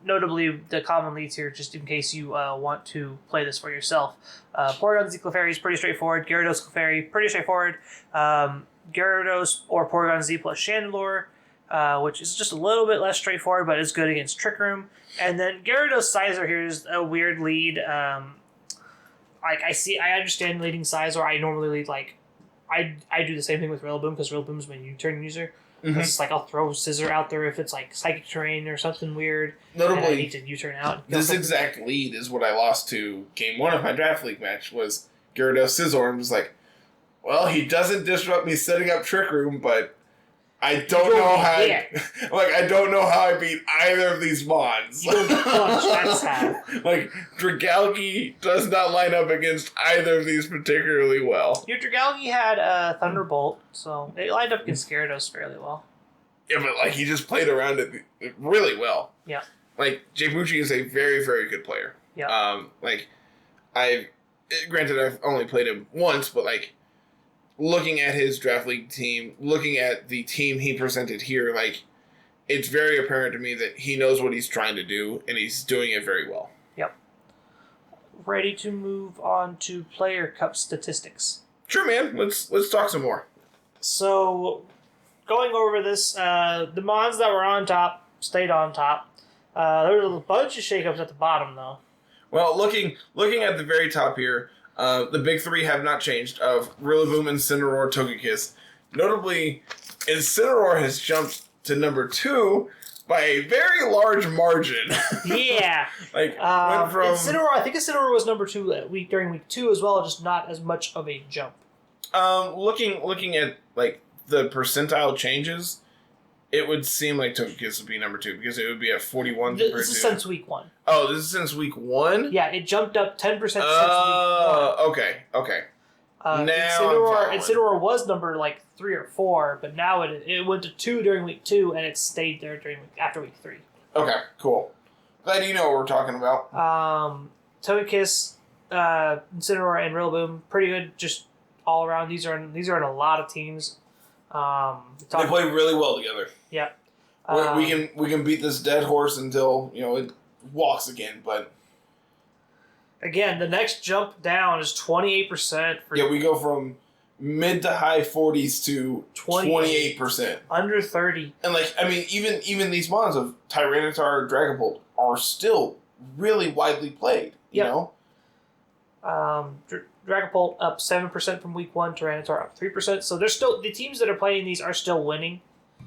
Notably, the common leads here, just in case you want to play this for yourself. Porygon-Z and Clefairy is pretty straightforward. Gyarados, Clefairy, pretty straightforward. Gyarados or Porygon-Z plus Chandelure, which is just a little bit less straightforward, but is good against Trick Room. And then Gyarados Scizor here is a weird lead. I understand leading Scizor. I normally lead I do the same thing with Rillaboom, because Rillaboom's my U-turn user. Mm-hmm. It's like I'll throw Scizor out there if it's like Psychic Terrain or something weird. Notably, and I need to U-turn out. This exact lead is what I lost to game 1 of my Draft League match, was Gyarados Scizor. I'm just like, well, he doesn't disrupt me setting up Trick Room, but I don't know how I don't know how I beat either of these Mons. That's sad. Like, Dragalge does not line up against either of these particularly well. Your Dragalge had Thunderbolt, so it lined up against Gyarados fairly well. Yeah, but like he just played around it really well. Yeah. Like, Jaybuchi is a very, very good player. Yeah. Granted, I've only played him once, but like, looking at his Draft League team, looking at the team he presented here, like, it's very apparent to me that he knows what he's trying to do, and he's doing it very well. Yep. Ready to move on to Player Cup statistics. Sure, man. Let's talk some more. So, going over this, the Mons that were on top stayed on top. There was a bunch of shakeups at the bottom, though. Well, looking at the very top here, the big three have not changed of Rillaboom, Incineroar, Togekiss. Notably, Incineroar has jumped to number 2 by a very large margin. Yeah. Went from Incineroar, I think Incineroar was number 2 during week 2 as well, just not as much of a jump. Looking at like the percentile changes, it would seem like Togekiss would be number 2 because it would be at 41. This is since week 1. Oh, this is since week 1? Yeah, it jumped up 10% since week 1. Okay. Incineroar was number like 3 or 4, but now it went to 2 during week 2, and it stayed there after week 3. Okay, cool. Glad you know what we're talking about. Togekiss, Incineroar, and Rillaboom, pretty good, just all around. These are in a lot of teams. They play really well together. Yeah. We can beat this dead horse until it walks again. But again, the next jump down is 28%. We go from mid to high 40s to 28%, under 30. And even these mons of Tyranitar, Dragapult are still really widely played. You know. Dragapult up 7% from week 1, Tyranitar up 3%. So there's still the teams that are playing these are still winning.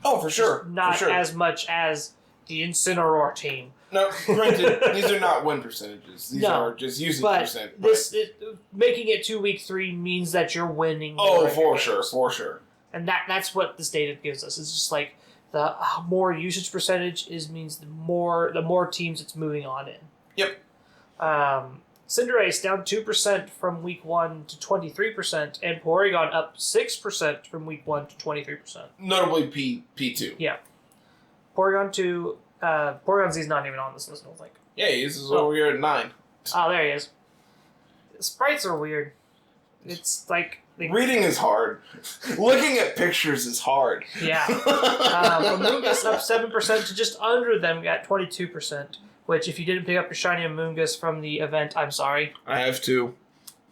Oh, for sure. Not as much as the Incineroar team. No, granted, these are not win percentages. These are just using percent. Making it to week 3 means that you're winning. Oh, for sure. And that's what this data gives us. It's just like the more usage percentage means the more teams it's moving on in. Yep. Cinderace down 2% from week 1 to 23%, and Porygon up 6% from week 1 to 23%. Notably P2. Yeah. Porygon-Z is not even on this list, I don't think. Yeah, this is over here at 9. Oh, there he is. The sprites are weird. It's like... Reading is hard. Looking at pictures is hard. Yeah. Amoonguss up 7% to just under them at 22%. Which, if you didn't pick up your shiny Amoonguss from the event, I'm sorry. I have 2.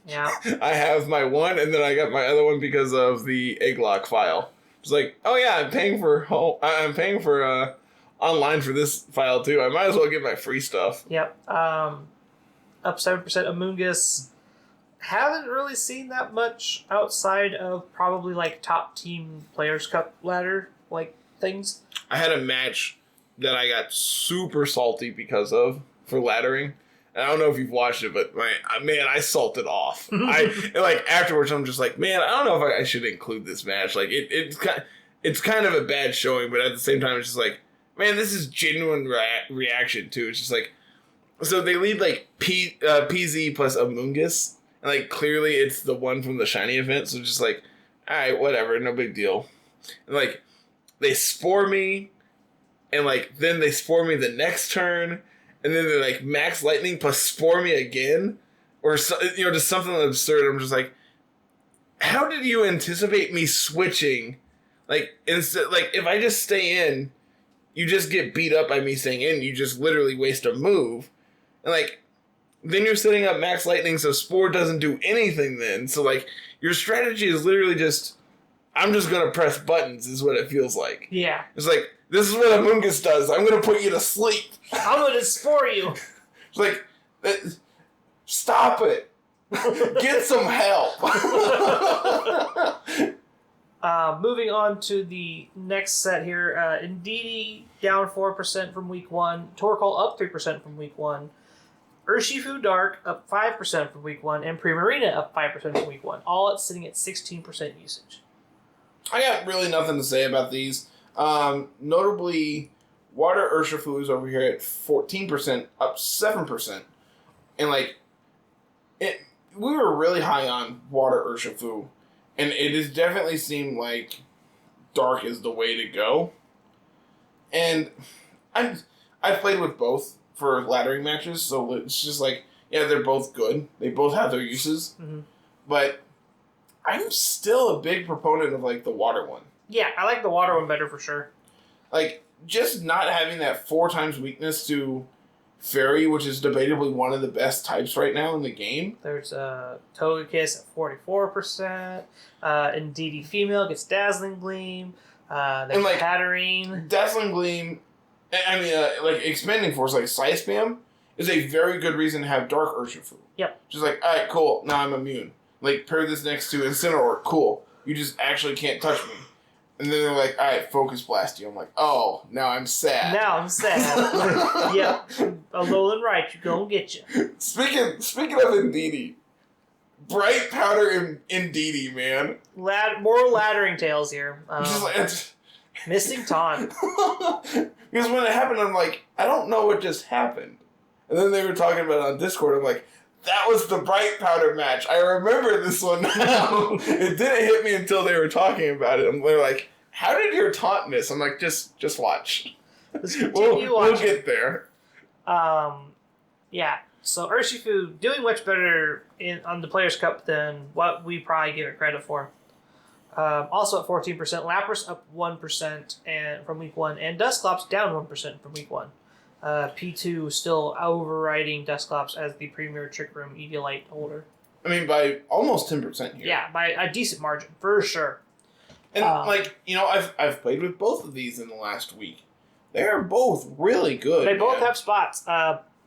Yeah. I have my 1, and then I got my other one because of the Egglock file. It's like, oh yeah, I'm paying for online for this file too. I might as well get my free stuff. Yep. Up 7%. Amoonguss. Haven't really seen that much outside of probably like top team Players Cup ladder like things. I had a match that I got super salty because of for laddering. And I don't know if you've watched it, but I salted off. Afterwards, I'm just like, man, I don't know if I should include this match. Like it's kind of a bad showing, but at the same time, it's just like, man, this is genuine reaction too. It's just like, so they lead like PZ plus Amoonguss, and like clearly it's the one from the shiny event. So just like, all right, whatever, no big deal. And like they spore me. And, then they spore me the next turn, and then they, max lightning plus spore me again, or, just something absurd. I'm just like, how did you anticipate me switching? If I just stay in, you just get beat up by me staying in. You just literally waste a move. And, then you're setting up max lightning so spore doesn't do anything then. So, your strategy is literally just, I'm just going to press buttons is what it feels like. Yeah. It's like, this is what Amoonguss does. I'm going to put you to sleep. I'm going to spore you. It's like, stop it. Get some help. Moving on to the next set here. Indeedee down 4% from week 1. Torkoal up 3% from week 1. Urshifu Dark up 5% from week 1. And Primarina up 5% from week 1. All sitting at 16% usage. I got really nothing to say about these. Notably, Water Urshifu is over here at 14%, up 7%. And, we were really high on Water Urshifu, and it has definitely seemed like Dark is the way to go. And I've played with both for laddering matches, so it's just they're both good. They both have their uses. Mm-hmm. But I'm still a big proponent of, the water one. Yeah, I like the water one better for sure. Just not having that 4 times weakness to Fairy, which is debatably one of the best types right now in the game. There's Togekiss at 44%. Indeedee female gets Dazzling Gleam. There's Patterine. Dazzling Gleam, Expanding Force, like Scythe Spam, is a very good reason to have Dark Urshifu. Yep. Just like, alright, cool, now I'm immune. Like, pair this next to Incineroar, cool. You just actually can't touch me. And then they're like, alright, Focus Blast you. I'm like, oh, now I'm sad. Yep. Alolan right, you gonna get you. Speaking of Indeedee, Bright Powder Indeedee, man. More Laddering Tales here. Missing Taunt. Because when it happened, I'm like, I don't know what just happened. And then they were talking about it on Discord. I'm like, that was the Bright Powder match. I remember this one now. It didn't hit me until they were talking about it. They're like, how did your taunt miss? I'm like, just watch. We'll get there. Yeah. So Urshifu doing much better on the Players' Cup than what we probably give it credit for. Also at 14%, Lapras up 1% and from week 1, and Dusclops down 1% from week 1. P2 still overriding Dusclops as the premier Trick Room Eviolite holder. I mean, by almost 10% here. Yeah, by a decent margin, for sure. And, I've played with both of these in the last week. They're both really good. They both have spots.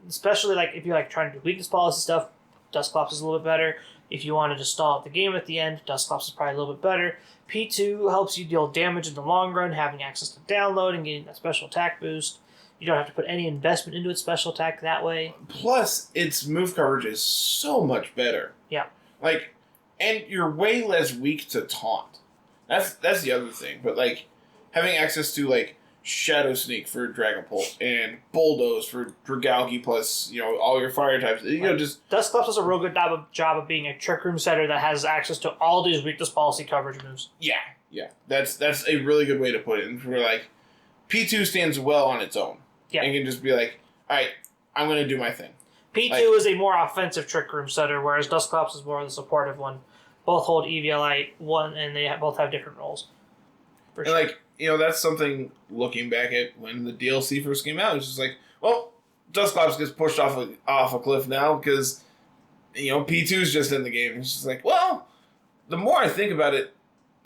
Especially, if you're, trying to do weakness policy stuff, Dusclops is a little bit better. If you wanted to stall out the game at the end, Dusclops is probably a little bit better. P2 helps you deal damage in the long run, having access to download and getting that special attack boost. You don't have to put any investment into its special attack that way. Plus, its move coverage is so much better. Yeah. And you're way less weak to taunt. That's the other thing. But, having access to, Shadow Sneak for Dragapult and Bulldoze for Dragalge plus, all your fire types. Dusclops does a real good job of being a Trick Room setter that has access to all these weakness policy coverage moves. Yeah. That's a really good way to put it. And for, P2 stands well on its own. Yeah. And can just be like, alright, I'm going to do my thing. P2 is a more offensive Trick Room setter, whereas Dusclops is more of the supportive one. Both hold Eviolite, and they both have different roles. For sure. That's something, looking back at when the DLC first came out, it's just like, well, Dusclops gets pushed off a cliff now because, P2's just in the game. It's just like, well, the more I think about it,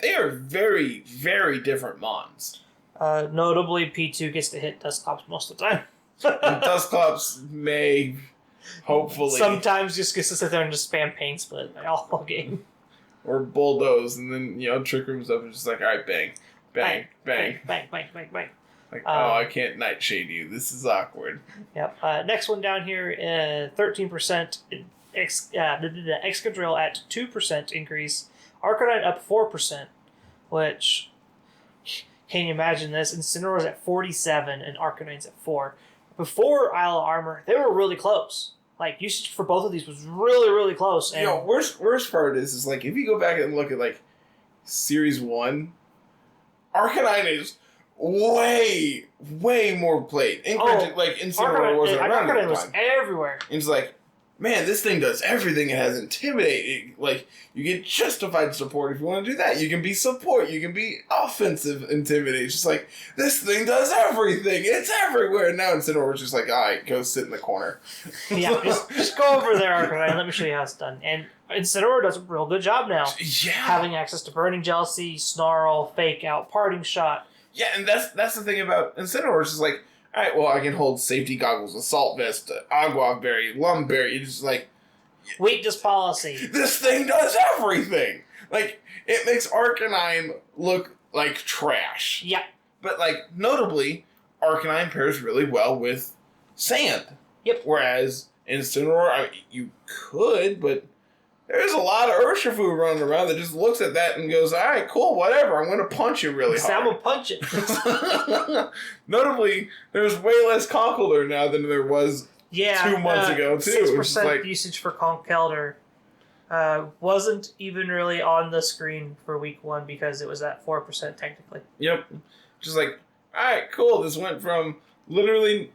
they are very, very different mons. Notably, P2 gets to hit Dusclops most of the time. And Dusclops may, hopefully. Sometimes just gets to sit there and just spam Pain Split all game. Or Bulldoze, and then, Trick Room's up and just like, alright, bang. Bang, bang. Bang, bang, bang, bang. I can't Nightshade you. This is awkward. Yep. Next one down here, 13%. Excadrill at 2% increase. Arcanine up 4%, which, can you imagine this? Incineroar's at 47 and Arcanine's at 4. Before Isle of Armor, they were really close. Usage for both of these was really, really close. And worst part is if you go back and look at, Series 1, Arcanine is way, way more played. Incineroar wasn't around at the time. Was everywhere. And it's like, man, this thing does everything. It has Intimidate. You get justified support if you want to do that. You can be support. You can be offensive Intimidate. It's just this thing does everything. It's everywhere. And now Incineroar's just all right, go sit in the corner. Yeah, just go over there, Arcanine. Let me show you how it's done. And Incineroar does a real good job now. Yeah. Having access to Burning Jealousy, Snarl, Fake Out, Parting Shot. Yeah, and that's the thing about Incineroar. It's just alright, well, I can hold Safety Goggles, Assault Vest, Agua Berry, Lumberry. It's just Weakness Policy. This thing does everything! It makes Arcanine look like trash. Yeah. But, notably, Arcanine pairs really well with Sand. Yep. Whereas Incineroar, you could, but there's a lot of Urshifu running around that just looks at that and goes, alright, cool, whatever, I'm going to punch you really hard. I'm going to punch it. Notably, there's way less Conkeldurr now than there was 2 months ago, too. 6% usage for Conkeldurr. Wasn't even really on the screen for week 1 because it was at 4% technically. Yep. Just alright, cool, this went from literally,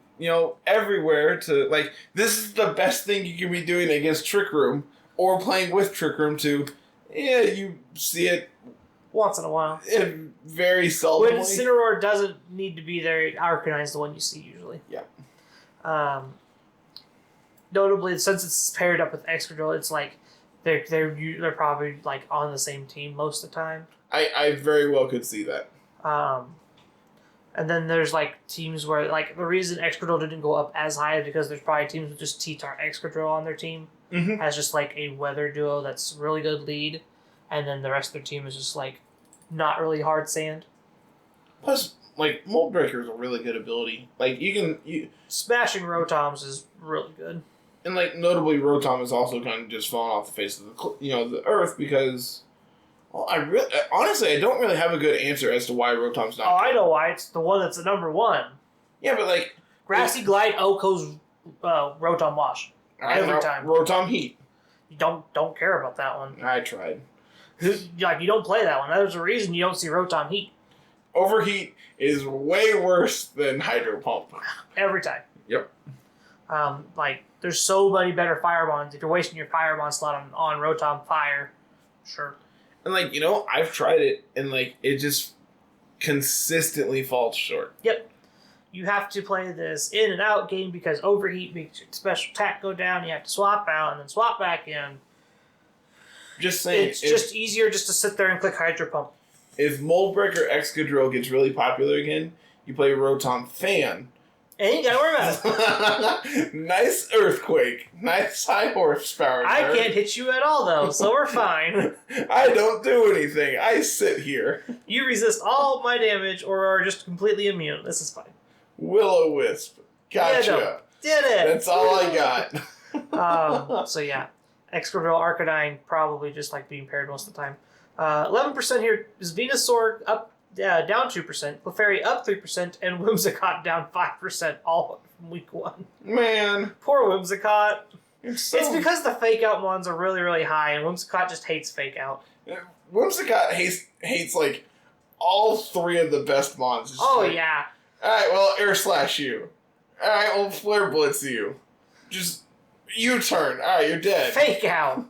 everywhere to, this is the best thing you can be doing against Trick Room. Or playing with Trick Room too. Yeah, you see it once in a while. Very seldom. When Incineroar doesn't need to be there, Arcanine's the one you see usually. Yeah. notably, since it's paired up with Excadrill, it's like they're probably like on the same team most of the time. I very well could see that. And then there's like teams where like the reason Excadrill didn't go up as high is because there's probably teams with just T-Tar Excadrill on their team as just like a weather duo that's really good lead, and then the rest of their team is just like not really hard sand. Plus, like Mold Breaker is a really good ability. Like you smashing Rotoms is really good. And like notably, Rotom is also kind of just falling off the face of the earth because, well, honestly I don't really have a good answer as to why Rotom's not. Oh, good. I know why. It's the one that's the number one. Yeah, but like Grassy Glide Oko's Rotom Wash every time. Rotom Heat. You don't care about that one. I tried. Like you don't play that one. There's a reason you don't see Rotom Heat. Overheat is way worse than Hydro Pump. Every time. Yep. Like, there's so many better Fire Bonds. If you're wasting your Fire Bond slot on Rotom Fire, sure. And, like, I've tried it, and, like, it just consistently falls short. Yep. You have to play this in and out game because Overheat makes your special attack go down. You have to swap out and then swap back in. Just saying. It's just easier just to sit there and click Hydro Pump. If Mold Breaker Excadrill gets really popular again, you play Rotom Fan. And you gotta worry about it. Nice Earthquake. Nice high horsepower. I can't hit you at all, though, so we're fine. I don't do anything. I sit here. You resist all my damage or are just completely immune. This is fine. Will-O-Wisp. Gotcha. Did it. That's all I got. So yeah, Excadrill, Arcanine, probably just like being paired most of the time. 11% here is Venusaur up, down 2%, Clefairy up 3%, and Whimsicott down 5%, all from week 1. Man. Poor Whimsicott. It's because the fake out ones are really, really high, and Whimsicott just hates fake out. Whimsicott hates like all 3 of the best mons. Yeah. Alright, well, Air Slash you. Alright, well, Flare Blitz you. Just U-turn. Alright, you're dead. Fake out.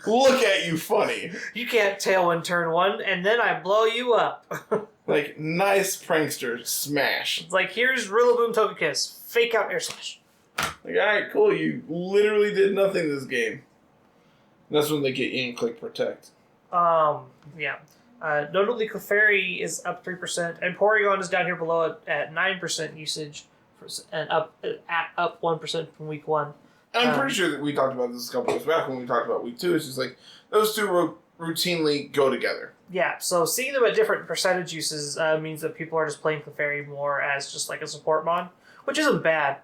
Look at you funny. You can't Tailwind turn 1, and then I blow you up. Like, nice prankster smash. It's like, here's Rillaboom Togekiss. Fake out Air Slash. Like, alright, cool. You literally did nothing this game. And that's when they get you and click Protect. Yeah. Notably, Clefairy is up 3%, and Porygon is down here below it at 9% usage, and up 1% from week 1. I'm pretty sure that we talked about this a couple of weeks back when we talked about week 2. It's just like, those two routinely go together. Yeah, so seeing them at different percentage uses means that people are just playing Clefairy more as just like a support mod, which isn't bad.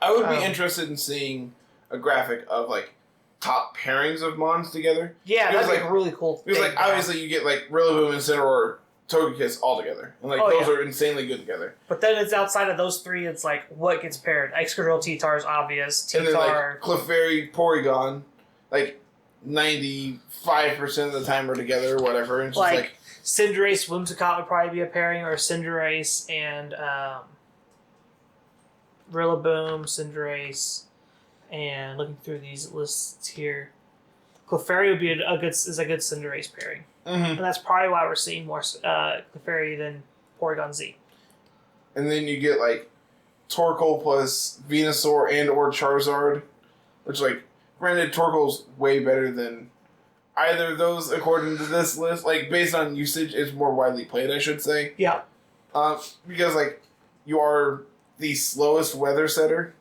I would be interested in seeing a graphic of like top pairings of mons together. Yeah, that's like a really cool. Because like obviously you get like Rillaboom and Incineroar, Togekiss all together, and like those are insanely good together. But then it's outside of those 3. It's like what gets paired. Excadrill, T-Tar is obvious. T-Tar, and then like Clefairy, Porygon, like 95% of the time are together or whatever. And it's just like Cinderace, Whimsicott would probably be a pairing, or Cinderace and Rillaboom, Cinderace, and looking through these lists here, Clefairy would be a good Cinderace pairing. Mm-hmm. And that's probably why we're seeing more Clefairy than Porygon-Z. And then you get like Torkoal plus Venusaur and or Charizard, which like granted Torkoal's way better than either of those according to this list. Like based on usage, it's more widely played, I should say. Yeah. Because like you are the slowest weather setter.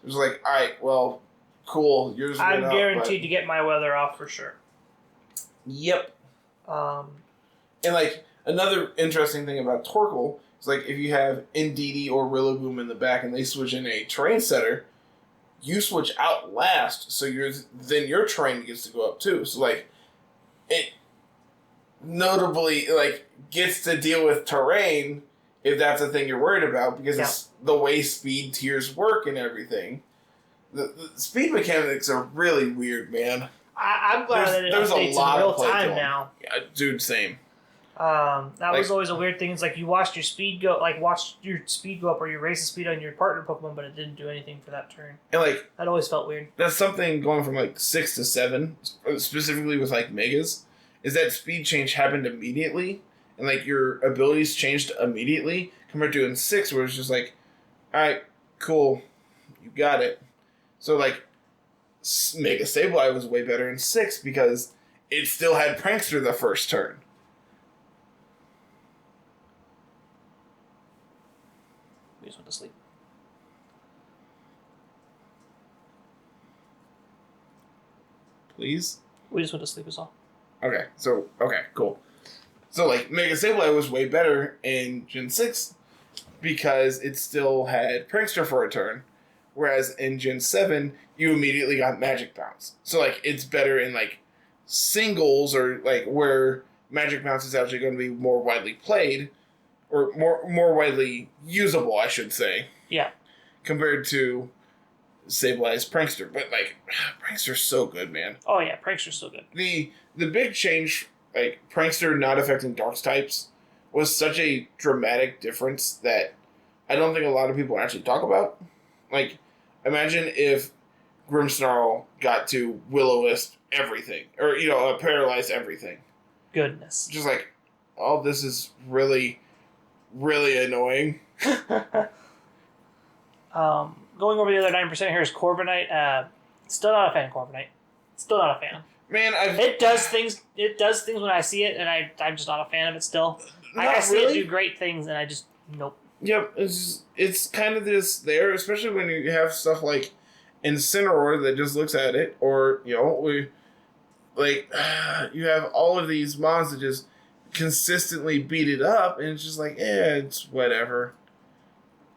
It's like, alright, well, cool. Yours. I'm guaranteed to get my weather off for sure. Yep. And like another interesting thing about Torkoal is like if you have Indeedee or Rillaboom in the back and they switch in a terrain setter, you switch out last, so then your terrain gets to go up too. So like it notably like gets to deal with terrain if that's the thing you're worried about, because it's the way speed tiers work and everything. The speed mechanics are really weird, man. I'm glad that it updates in real time now. Yeah, dude, same. That was always a weird thing. It's like you watched your speed go up, or you raised the speed on your partner Pokemon, but it didn't do anything for that turn. And like that always felt weird. That's something going from like 6 to 7, specifically with like Megas, is that speed change happened immediately, and like your abilities changed immediately compared to in 6, where it's just like, all right, cool, you got it. So like Mega Sableye was way better in 6 because it still had Prankster the first turn. We just went to sleep. Please? We just went to sleep is all. Okay, cool. So, like, Mega Sableye was way better in Gen 6 because it still had Prankster for a turn, whereas in Gen 7, you immediately got Magic Bounce. So, like, it's better in, like, singles or, like, where Magic Bounce is actually going to be more widely played, or more widely usable, I should say. Yeah. Compared to Sableye's Prankster. But, like, Prankster's so good, man. Oh, yeah, Prankster's so good. The big change, like, Prankster not affecting Darks types, was such a dramatic difference that I don't think a lot of people actually talk about. Like, imagine if Grimmsnarl got to Will-O-Wisp everything. Or, paralyze everything. Goodness. Just like, oh, this is really, really annoying. Going over the other 9% here is Corbinite. Still not a fan of Corbinite. Still not a fan. Man, It does things when I see it, and I'm just not a fan of it still. I see it do great things, and I just, nope. Yep, it's kind of just there, especially when you have stuff like Incineroar that just looks at it, or, you have all of these mons that just consistently beat it up, and it's just like, it's whatever.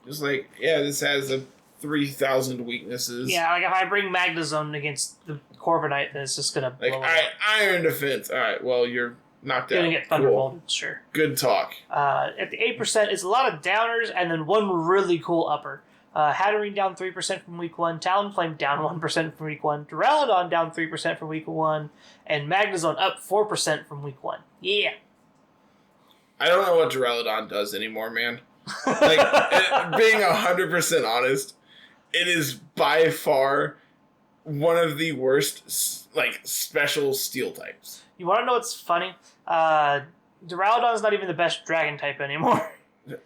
Just like, this has a 3,000 weaknesses. Yeah, like if I bring Magnezone against the Corbinite, then it's just gonna blow all right, Iron Defense. All right, well, you're knocked out. Gonna get Thunderbolted, sure. Good talk. At the 8%, it's a lot of downers and then one really cool upper. Hatterene down 3% from week 1, Talonflame down 1% from week 1, Duraludon down 3% from week 1, and Magnezone up 4% from week 1. Yeah. I don't know what Duraludon does anymore, man. Like, being 100% honest, it is by far one of the worst, like, special steel types. You want to know what's funny? Duraludon's not even the best dragon type anymore.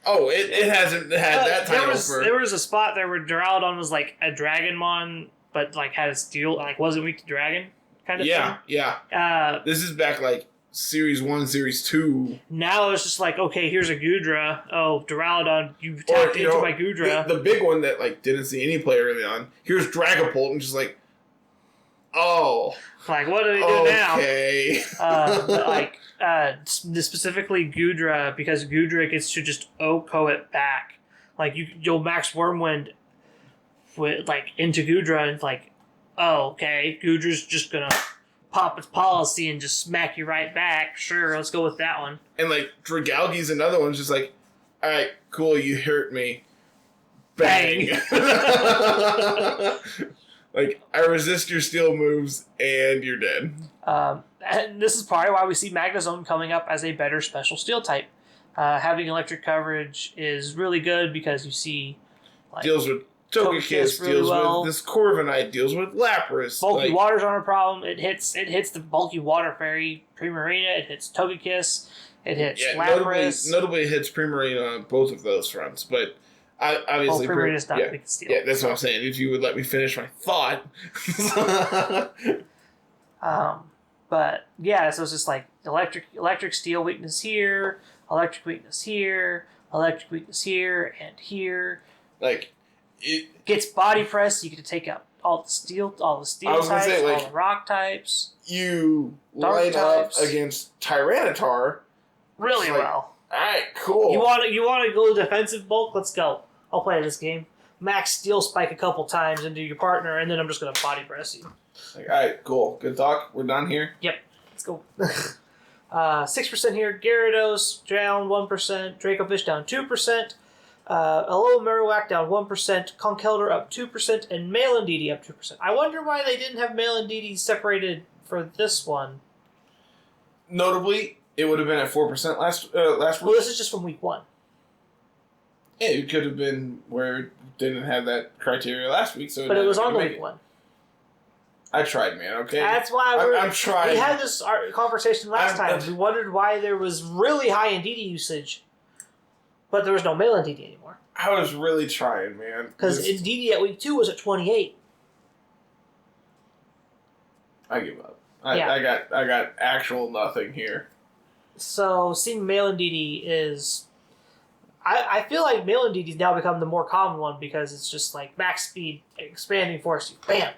Oh, it hasn't had that title There was a spot there where Duraludon was like a Dragonmon, but like had a steel, like wasn't weak to dragon kind of thing. Yeah. This is back like Series 1, Series 2. Now it's just like, okay, here's a Goodra. Oh, Duraludon, you tapped into my Goodra. The big one that like didn't see any play early on. Here's Dragapult, and just like, oh. Like, what do they do now? Okay. Specifically Goodra, because Goodra gets to just OHKO it back. Like, you'll max Wormwind with, like, into Goodra, and it's like, oh, okay, Goodra's just gonna pop its policy and just smack you right back. Sure, let's go with that one. And, like, Dragalge's another one's just like, alright, cool, you hurt me. Bang! Like, I resist your steel moves, and you're dead. And this is probably why we see Magnezone coming up as a better special steel type. Having electric coverage is really good because you see... like, deals with Togekiss, really deals well. with this Corviknight, deals with Lapras. Bulky Water's not a problem. It hits the Bulky Water Fairy, Primarina, it hits Togekiss, it hits Lapras. Notably it hits Primarina on both of those fronts, but... obviously, Primarina's not big steel. Yeah, that's what I'm saying. If you would let me finish my thought. But yeah, so it's just like electric steel weakness here, electric weakness here, electric weakness here, and here. Like it gets body press. You get to take out all the steel types, all the rock types. You line up against Tyranitar really well. All right, cool. You want to go defensive bulk? Let's go. I'll play this game. Max steel spike a couple times into your partner, and then I'm just gonna body press you. Like, all right, cool. Good talk. We're done here. Yep. Let's go. 6% here. Gyarados down 1%. Dracovish down 2%. Alola Marowak down 1%. Conkeldurr up 2%. And Malandidi up 2%. I wonder why they didn't have Malandidi separated for this one. Notably, it would have been at 4% last week. Well, this is just from week 1. Yeah, it could have been where it didn't have that criteria last week. But it was on week 1. I tried, man, okay? That's why I'm trying. We had this conversation last time. We wondered why there was really high Indeedee usage, but there was no male Indeedee anymore. I was really trying, man. Because Indeedee at week 2 was at 28. I give up. I got actual nothing here. So seeing Male Indeedee is... I feel like Male Indeedee's now become the more common one because it's just like max speed, expanding force, bam,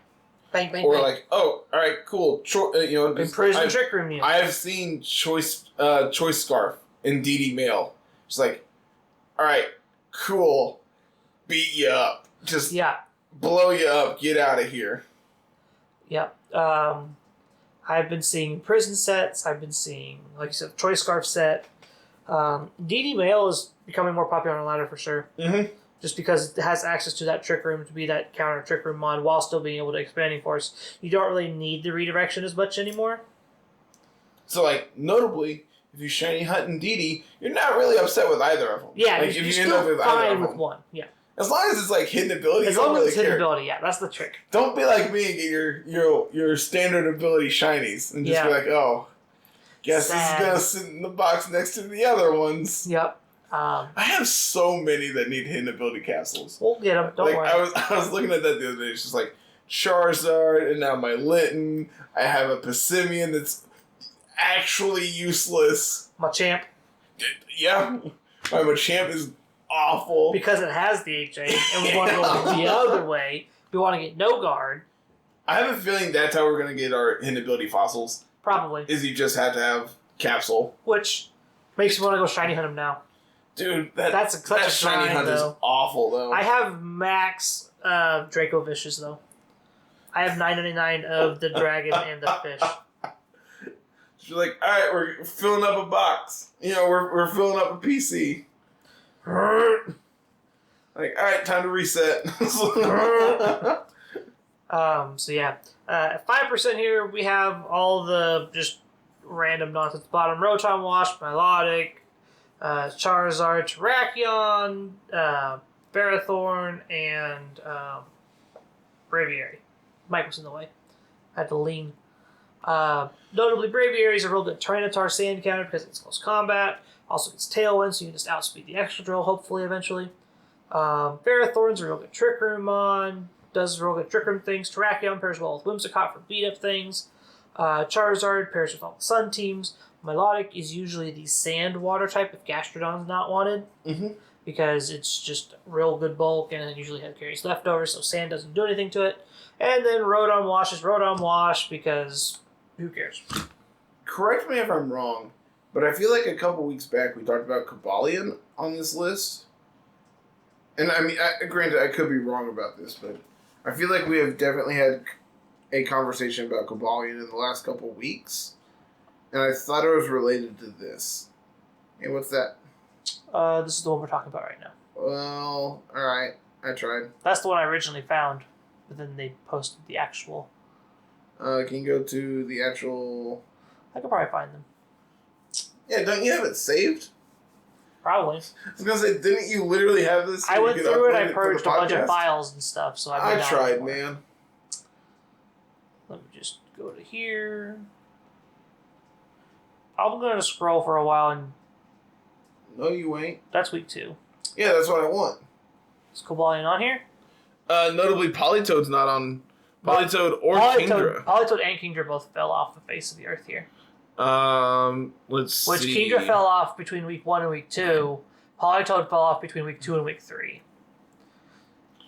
bang, bang, or bang. like, oh, all right, cool. Imprison Trick Room use. I have seen Choice Scarf in DD Male. It's like, all right, cool, beat you up, just blow you up, get out of here. Yep. I've been seeing prison sets. I've been seeing, like you said, Choice Scarf set. DD Male is becoming more popular on the ladder for sure. Mm-hmm. Just because it has access to that Trick Room to be that counter Trick Room mod while still being able to expanding force. You don't really need the redirection as much anymore. So, like, notably, if you shiny hunt in DD, you're not really upset with either of them. Yeah, like, you're still fine with one. Yeah. As long as it's like hidden ability, as long as it's hidden ability, yeah, that's the trick. Don't be like me and get your standard ability shinies and just be like, oh, guess this is gonna sit in the box next to the other ones. Yep. I have so many that need hidden ability capsules. We'll get them. Don't worry. I was looking at that the other day. It's just like Charizard, and now my Litten. I have a Passimian that's actually useless. Machamp. Yeah, my Machamp is awful because it has the HA, and we want to go the other way. We want to get no guard. I have a feeling that's how we're going to get our hidden ability fossils. Probably. Is you just have to have capsule. Which makes me want to go shiny hunt him now. Dude, that's such a shiny hunt is awful, though. I have max Draco Vicious, though. I have 999 of the dragon and the fish. You're like, all right, we're filling up a box. We're filling up a PC. Like, all right, time to reset. So yeah, at 5% here we have all the just random nonsense. Bottom Rotom Wash, Milotic, Charizard, Terrakion, Barathorn, and Braviary. Mike was in the way. I had to lean. Notably, Braviary is a real good Tyranitar Sand counter because it's close combat. Also gets Tailwind, so you can just outspeed the extra drill, hopefully, eventually. Barathorn's a real good Trick Room mon. Does real good Trick Room things. Terrakion pairs well with Whimsicott for beat-up things. Charizard pairs with all the Sun teams. Milotic is usually the Sand Water type if Gastrodon's not wanted. Mm-hmm. Because it's just real good bulk and it usually carries leftovers, so Sand doesn't do anything to it. And then Rotom Wash is Rotom Wash because who cares? Correct me if I'm wrong, but I feel like a couple weeks back we talked about Cobalion on this list. And I mean, granted, I could be wrong about this, but I feel like we have definitely had a conversation about Cobalion in the last couple weeks. And I thought it was related to this. Hey, what's that? This is the one we're talking about right now. Well, alright. I tried. That's the one I originally found, but then they posted the actual. Can you go to the actual... I could probably find them. Yeah, don't you have it saved? Probably. I was going to say, didn't you literally have this? I went through it, I purged a bunch of files and stuff, so I tried, man. Let me just go to here. I'm going to scroll for a while and... No, you ain't. That's week 2. Yeah, that's what I want. Is Cobalion on here? Notably, Politoed's not on... Politoed or Kingdra. Politoed and Kingdra both fell off the face of the earth here. Let's see. Which Kingdra fell off between week 1 and week 2. Politoed fell off between week 2 and week 3.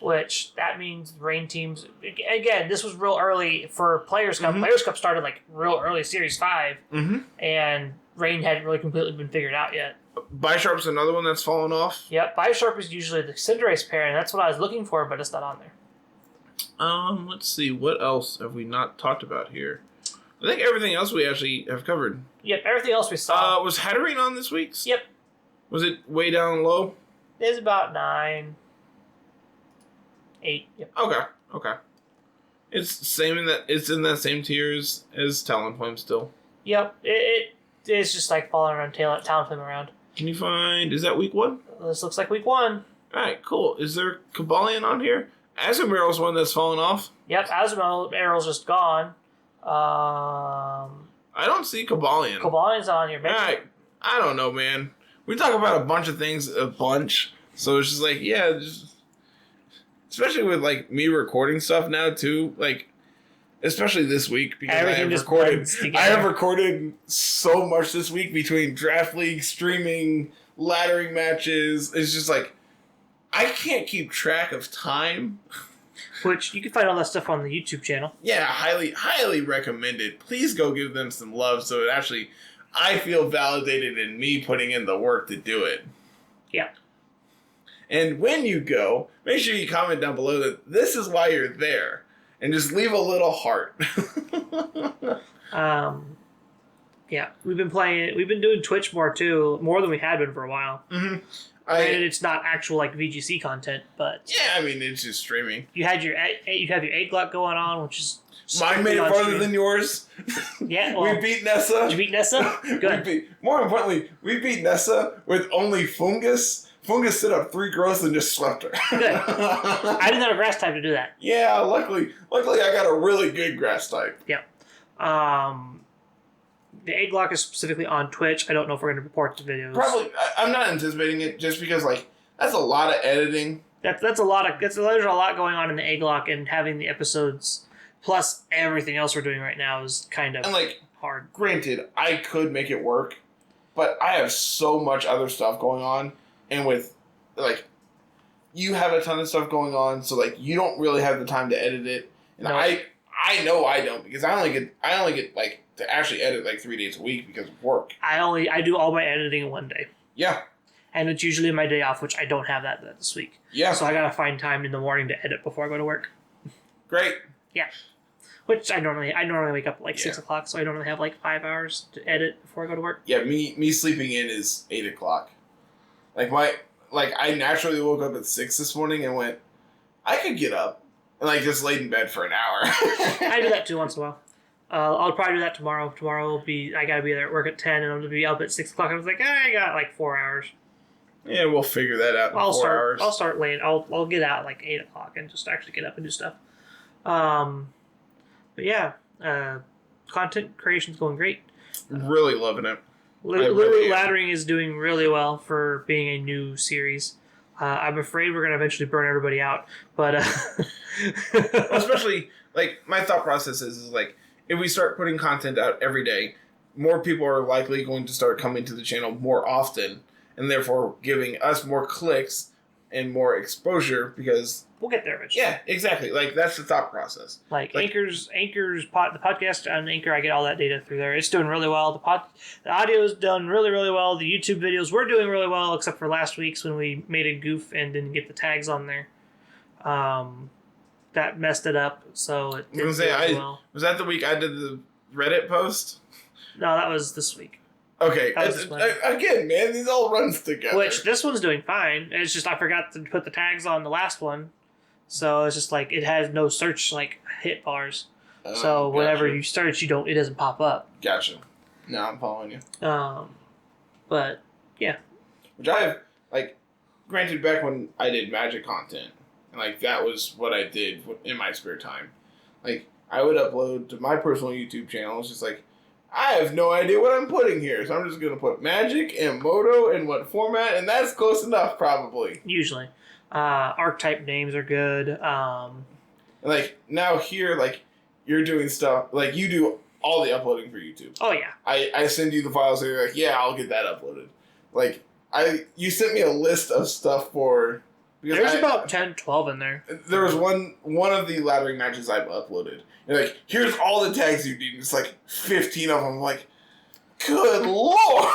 Which, that means rain teams... Again, this was real early for Players' Cup. Mm-hmm. Players' Cup started real early, Series 5. Mm-hmm. And rain hadn't really completely been figured out yet. Bisharp's another one that's fallen off. Yep, Bisharp is usually the Cinderace pair, and that's what I was looking for, but it's not on there. Let's see. What else have we not talked about here? I think everything else we actually have covered. Yep, everything else we saw. Was Hatterene on this week's? Yep. Was it way down low? It's about 9. 8. Yep. Okay. It's in that same tier as Talonflame still. Yep. It's just falling around Talonflame around. Can you find... Is that week 1? This looks like week 1. Alright, cool. Is there Cobalion on here? Azumarill's one that's fallen off. Yep, Azumarill's just gone. I don't see Cobalion. Cobalion's on here. I don't know, man. We talk about a bunch of things a bunch, so it's just especially with me recording stuff now too. especially this week because Everything just blends together. I have recorded so much this week between draft league, streaming, laddering matches. It's just like I can't keep track of time. Which you can find all that stuff on the YouTube channel. Yeah, highly recommended. Please go give them some love so it actually I feel validated in me putting in the work to do it. Yeah. And when you go, make sure you comment down below that this is why you're there. And just leave a little heart. Yeah. We've been doing Twitch more too, more than we had been for a while. Mm-hmm. And it's not actual like VGC content, but yeah, I mean it's just streaming. You have your egg lock going on, which is mine made it farther than yours. Yeah, well, we beat Nessa. Did you beat Nessa? Good. More importantly, we beat Nessa with only Fungus. Fungus stood up 3 growths and just swept her. Good. I didn't have a grass type to do that. Yeah, luckily I got a really good grass type. Yep. The egg lock is specifically on Twitch. I don't know if we're going to report the videos. Probably. I'm not anticipating it just because like that's a lot of editing. There's a lot going on in the egg lock, and having the episodes plus everything else we're doing right now is kind of hard. Granted, I could make it work, but I have so much other stuff going on, and with like you have a ton of stuff going on, so like you don't really have the time to edit it, and no. I know I don't because I only get like to actually edit like 3 days a week because of work. I do all my editing in one day. Yeah. And it's usually my day off, which I don't have that this week. Yeah. So I gotta find time in the morning to edit before I go to work. Great. Yeah. Which I normally wake up at like 6 o'clock, so I normally have like 5 hours to edit before I go to work. Yeah, me sleeping in is 8 o'clock. I naturally woke up at 6 this morning and went, I could get up and just laid in bed for an hour. I do that too once in a while. I'll probably do that tomorrow. Tomorrow I gotta be there at work at 10, and I'm gonna be up at 6 o'clock. I was like, I got like 4 hours. Yeah, we'll figure that out in 4 hours. I'll start late. I'll get out like 8 o'clock and just actually get up and do stuff. But yeah, content creation's going great. Really loving it. Littleroot Laddering is doing really well for being a new series. I'm afraid we're gonna eventually burn everybody out, but especially my thought process is if we start putting content out every day, more people are likely going to start coming to the channel more often, and therefore giving us more clicks and more exposure because we'll get there eventually. Yeah, exactly. That's the thought process. Anchor's the podcast on Anchor, I get all that data through there. It's doing really well. The audio's done really, really well. The YouTube videos were doing really well, except for last week's when we made a goof and didn't get the tags on there. That messed it up, so it didn't do well. Was that the week I did the Reddit post? No, that was this week. Okay, again, man, these all runs together. Which, this one's doing fine. It's just I forgot to put the tags on the last one. So it's just it has no search hit bars. So whenever you search, it doesn't pop up. Gotcha. No, I'm following you. But yeah. Which I have granted back when I did Magic content, and that was what I did in my spare time. I would upload to my personal YouTube channel. It's just I have no idea what I'm putting here, so I'm just gonna put Magic and Moto and what format, and that's close enough probably. Usually. Archetype names are good. Now here, you're doing stuff, you do all the uploading for YouTube. Oh, yeah. I send you the files, and you're yeah, I'll get that uploaded. You sent me a list of stuff for... There's about 10, 12 in there. There was one of the laddering matches I've uploaded. And here's all the tags you need. It's 15 of them. I'm good lord!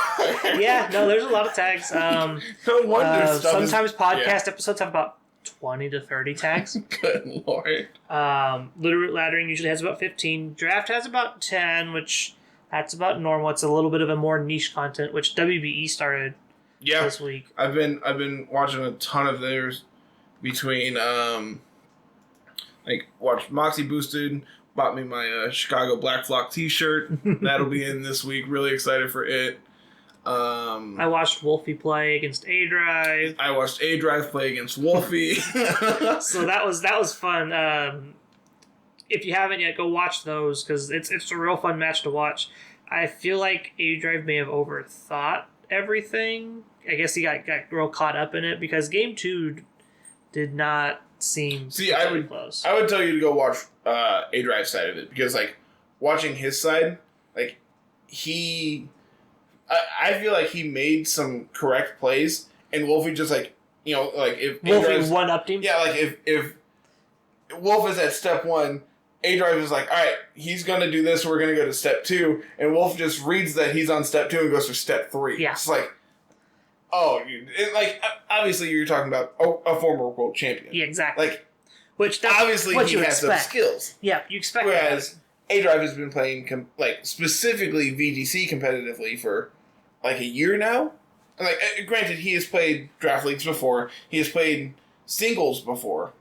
Yeah, no, there's a lot of tags. No wonder sometimes podcast episodes have about 20 to 30 tags. Good lord. Littleroot Laddering usually has about 15. Draft has about 10, which that's about normal. It's a little bit of a more niche content, which WBE started this week. I've been watching a ton of theirs between watched Moxie Boosted, bought me my Chicago Black Flock t-shirt. That'll be in this week. Really excited for it. I watched Wolfie play against A-Drive. I watched A-Drive play against Wolfie. So that was fun. If you haven't yet, go watch those because it's a real fun match to watch. I feel like A-Drive may have overthought everything. I guess he got real caught up in it because Game 2 did not seem close. I would tell you to go watch A Drive side of it, because like watching his side, like I feel like he made some correct plays, and Wolfie just like, you know, like if Wolfie one-upped him. Yeah, like if Wolf is at step 1, A Drive is like, all right, he's gonna do this. We're gonna go to step 2, and Wolf just reads that he's on step 2 and goes for step 3. Yeah, it's like, oh, like obviously you're talking about a former world champion. Yeah, exactly. Like, which obviously he has some skills. Yeah, you expect. Whereas A Drive has been playing like specifically VGC competitively for like a year now. And like, granted, he has played draft leagues before. He has played singles before,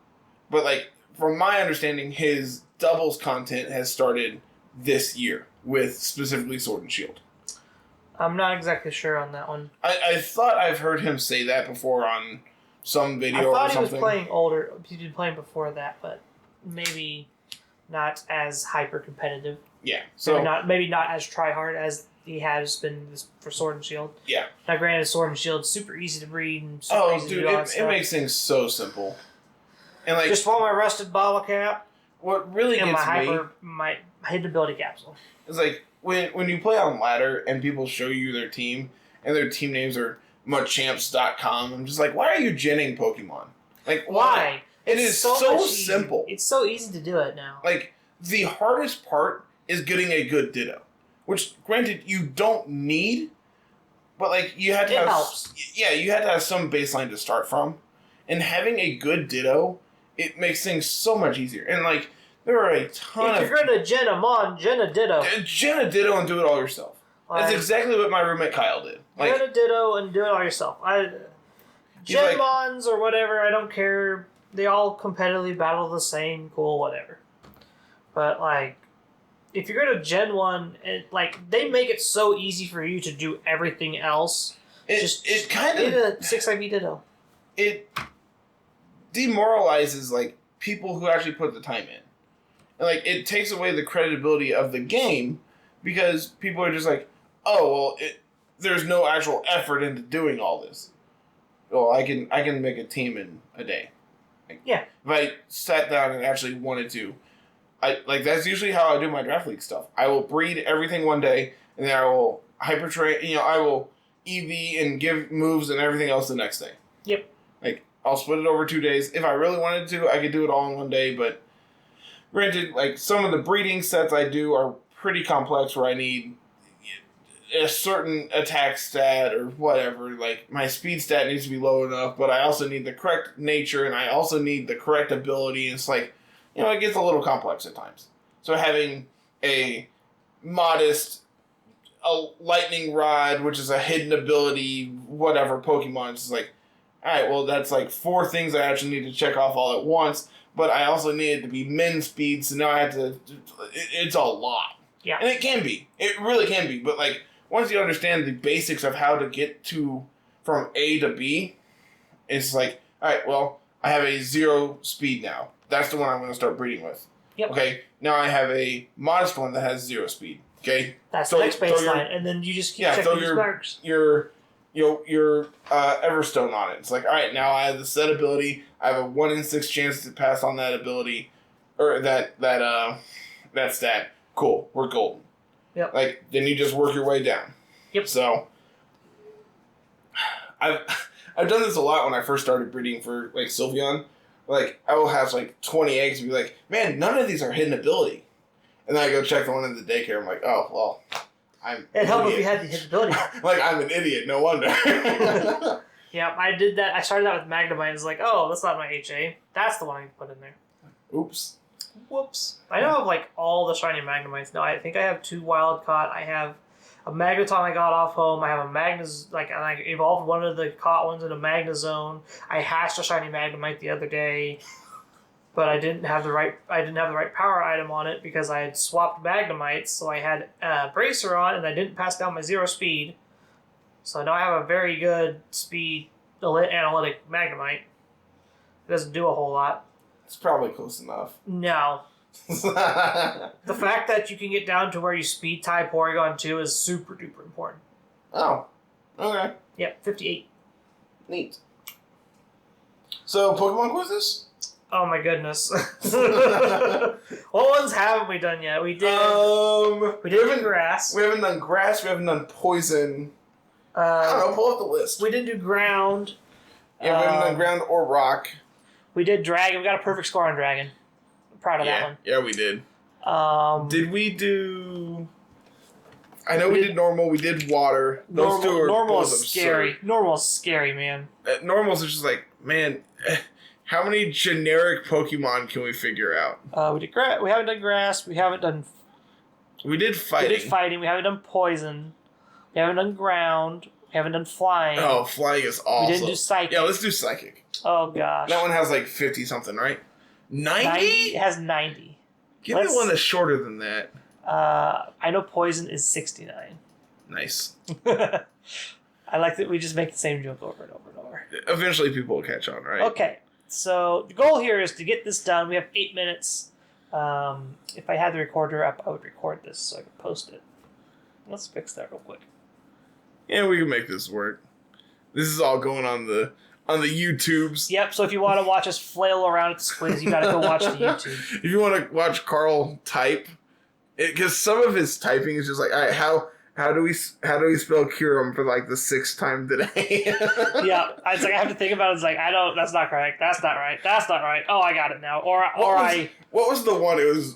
but like from my understanding, his doubles content has started this year with specifically Sword and Shield. I'm not exactly sure on that one. I thought I've heard him say that before on some video or something. I thought he was playing older. He'd been playing before that, but maybe not as hyper competitive. Yeah. So maybe not as try hard as he has been for Sword and Shield. Yeah. Now, granted, Sword and Shield's super easy to breed and super easy to do all that stuff. It makes things so simple. And like, just want my rusted bottle cap. What really gets my hidden ability capsule. It's like when you play on ladder and people show you their team and their team names are Machamps.com. I'm just like, why are you genning Pokemon? Like, why? It is so simple. It's so easy to do it now. Like, the hardest part is getting a good Ditto, which, granted, you don't need, but like you had to have. It helps. Yeah, you had to have some baseline to start from, and having a good Ditto, it makes things so much easier. And like, there are a ton of. If you're gonna gen a Mon, gen a Ditto. Gen a Ditto and do it all yourself. That's exactly what my roommate Kyle did. Like, gen a Ditto and do it all yourself. Gen Mons or whatever, I don't care. They all competitively battle the same, cool, whatever. But like, if you're gonna gen one, they make it so easy for you to do everything else. It kind of a 6 IV Ditto. It demoralizes like people who actually put the time in, and like it takes away the credibility of the game because people are just like, oh well, there's no actual effort into doing all this. Well, I can make a team in a day. Like, yeah. If I sat down and actually wanted to. That's usually how I do my draft league stuff. I will breed everything one day, and then I will hyper train. I will EV and give moves and everything else the next day. Yep. Like, I'll split it over 2 days. If I really wanted to, I could do it all in one day. But granted, like some of the breeding sets I do are pretty complex, where I need a certain attack stat or whatever. Like my speed stat needs to be low enough, but I also need the correct nature, and I also need the correct ability. And it's like, it gets a little complex at times. So having a modest, a lightning rod, which is a hidden ability, whatever Pokemon, it's like, all right, well, that's like 4 things I actually need to check off all at once, but I also need it to be min speed, so now I have to, it's a lot. Yeah. And it can be. It really can be. But like, once you understand the basics of how to get from A to B, it's like, all right, well, I have a 0 speed now. That's the one I'm going to start breeding with. Yep. Okay, now I have a modest one that has 0 speed. Okay? That's the next baseline, and then you just keep checking these marks. Your Everstone on it. It's like, all right, now I have the set ability. I have a 1 in 6 chance to pass on that ability, or that stat. Cool, we're golden. Yep. Like, then you just work your way down. Yep. So, I've done this a lot when I first started breeding for like Sylveon. Like, I will have like 20 eggs and be like, man, none of these are hidden ability. And then I go check the one in the daycare. I'm like, oh, well, it'd help if you had the hidden ability. Like, I'm an idiot, no wonder. Yeah, I did that. I started that with Magnemite. It's like, oh, that's not my HA. That's the one I put in there. Oops. Whoops. I know of like all the shiny Magnemites. No, I think I have 2 wild caught. I have a Magneton I got off home. I have a and I evolved one of the caught ones in a Magnezone. I hatched a shiny Magnemite the other day, but I didn't have the right power item on it because I had swapped Magnemites. So I had Bracer on, and I didn't pass down my 0 speed. So now I have a very good speed analytic Magnemite. It doesn't do a whole lot. It's probably close enough. No. The fact that you can get down to where you speed tie Porygon 2 is super duper important. Oh. Okay. Yep, 58. Neat. So, Pokemon quizzes? Oh my goodness. What ones haven't we done yet? We did. We did grass. We haven't done grass. We haven't done poison. I don't know. Pull up the list. We didn't do ground. Yeah, we haven't done ground or rock. We did dragon. We got a perfect score on dragon. I'm proud of that one. Yeah, we did. Did we do? I know we did normal. We did water. Those two are normal both is scary. Normal is scary, man. Normals are just like, man. How many generic Pokemon can we figure out? We did grass. We haven't done grass. We haven't done. We did fighting. We did fighting. We haven't done poison. We haven't done ground. We haven't done flying. Oh, flying is awesome. We didn't do psychic. Yeah, let's do psychic. Oh gosh. That one has like 50 something, right? 90? It has 90. Give me one that's shorter than that. I know poison is 69. Nice. I like that we just make the same joke over and over and over. Eventually people will catch on, right? Okay. So the goal here is to get this done. We have 8 minutes. If I had the recorder up, I would record this so I could post it. Let's fix that real quick. Yeah, we can make this work. This is all going on the YouTubes. Yep. So if you want to watch us flail around at the squids, you got to go watch the YouTube. If you want to watch Carl type, because some of his typing is just like, all right, how do we spell Curum for like the 6th time today? Yeah, it's like I have to think about it. It's like that's not correct. That's not right. That's not right. Oh, I got it now. What was the one? It was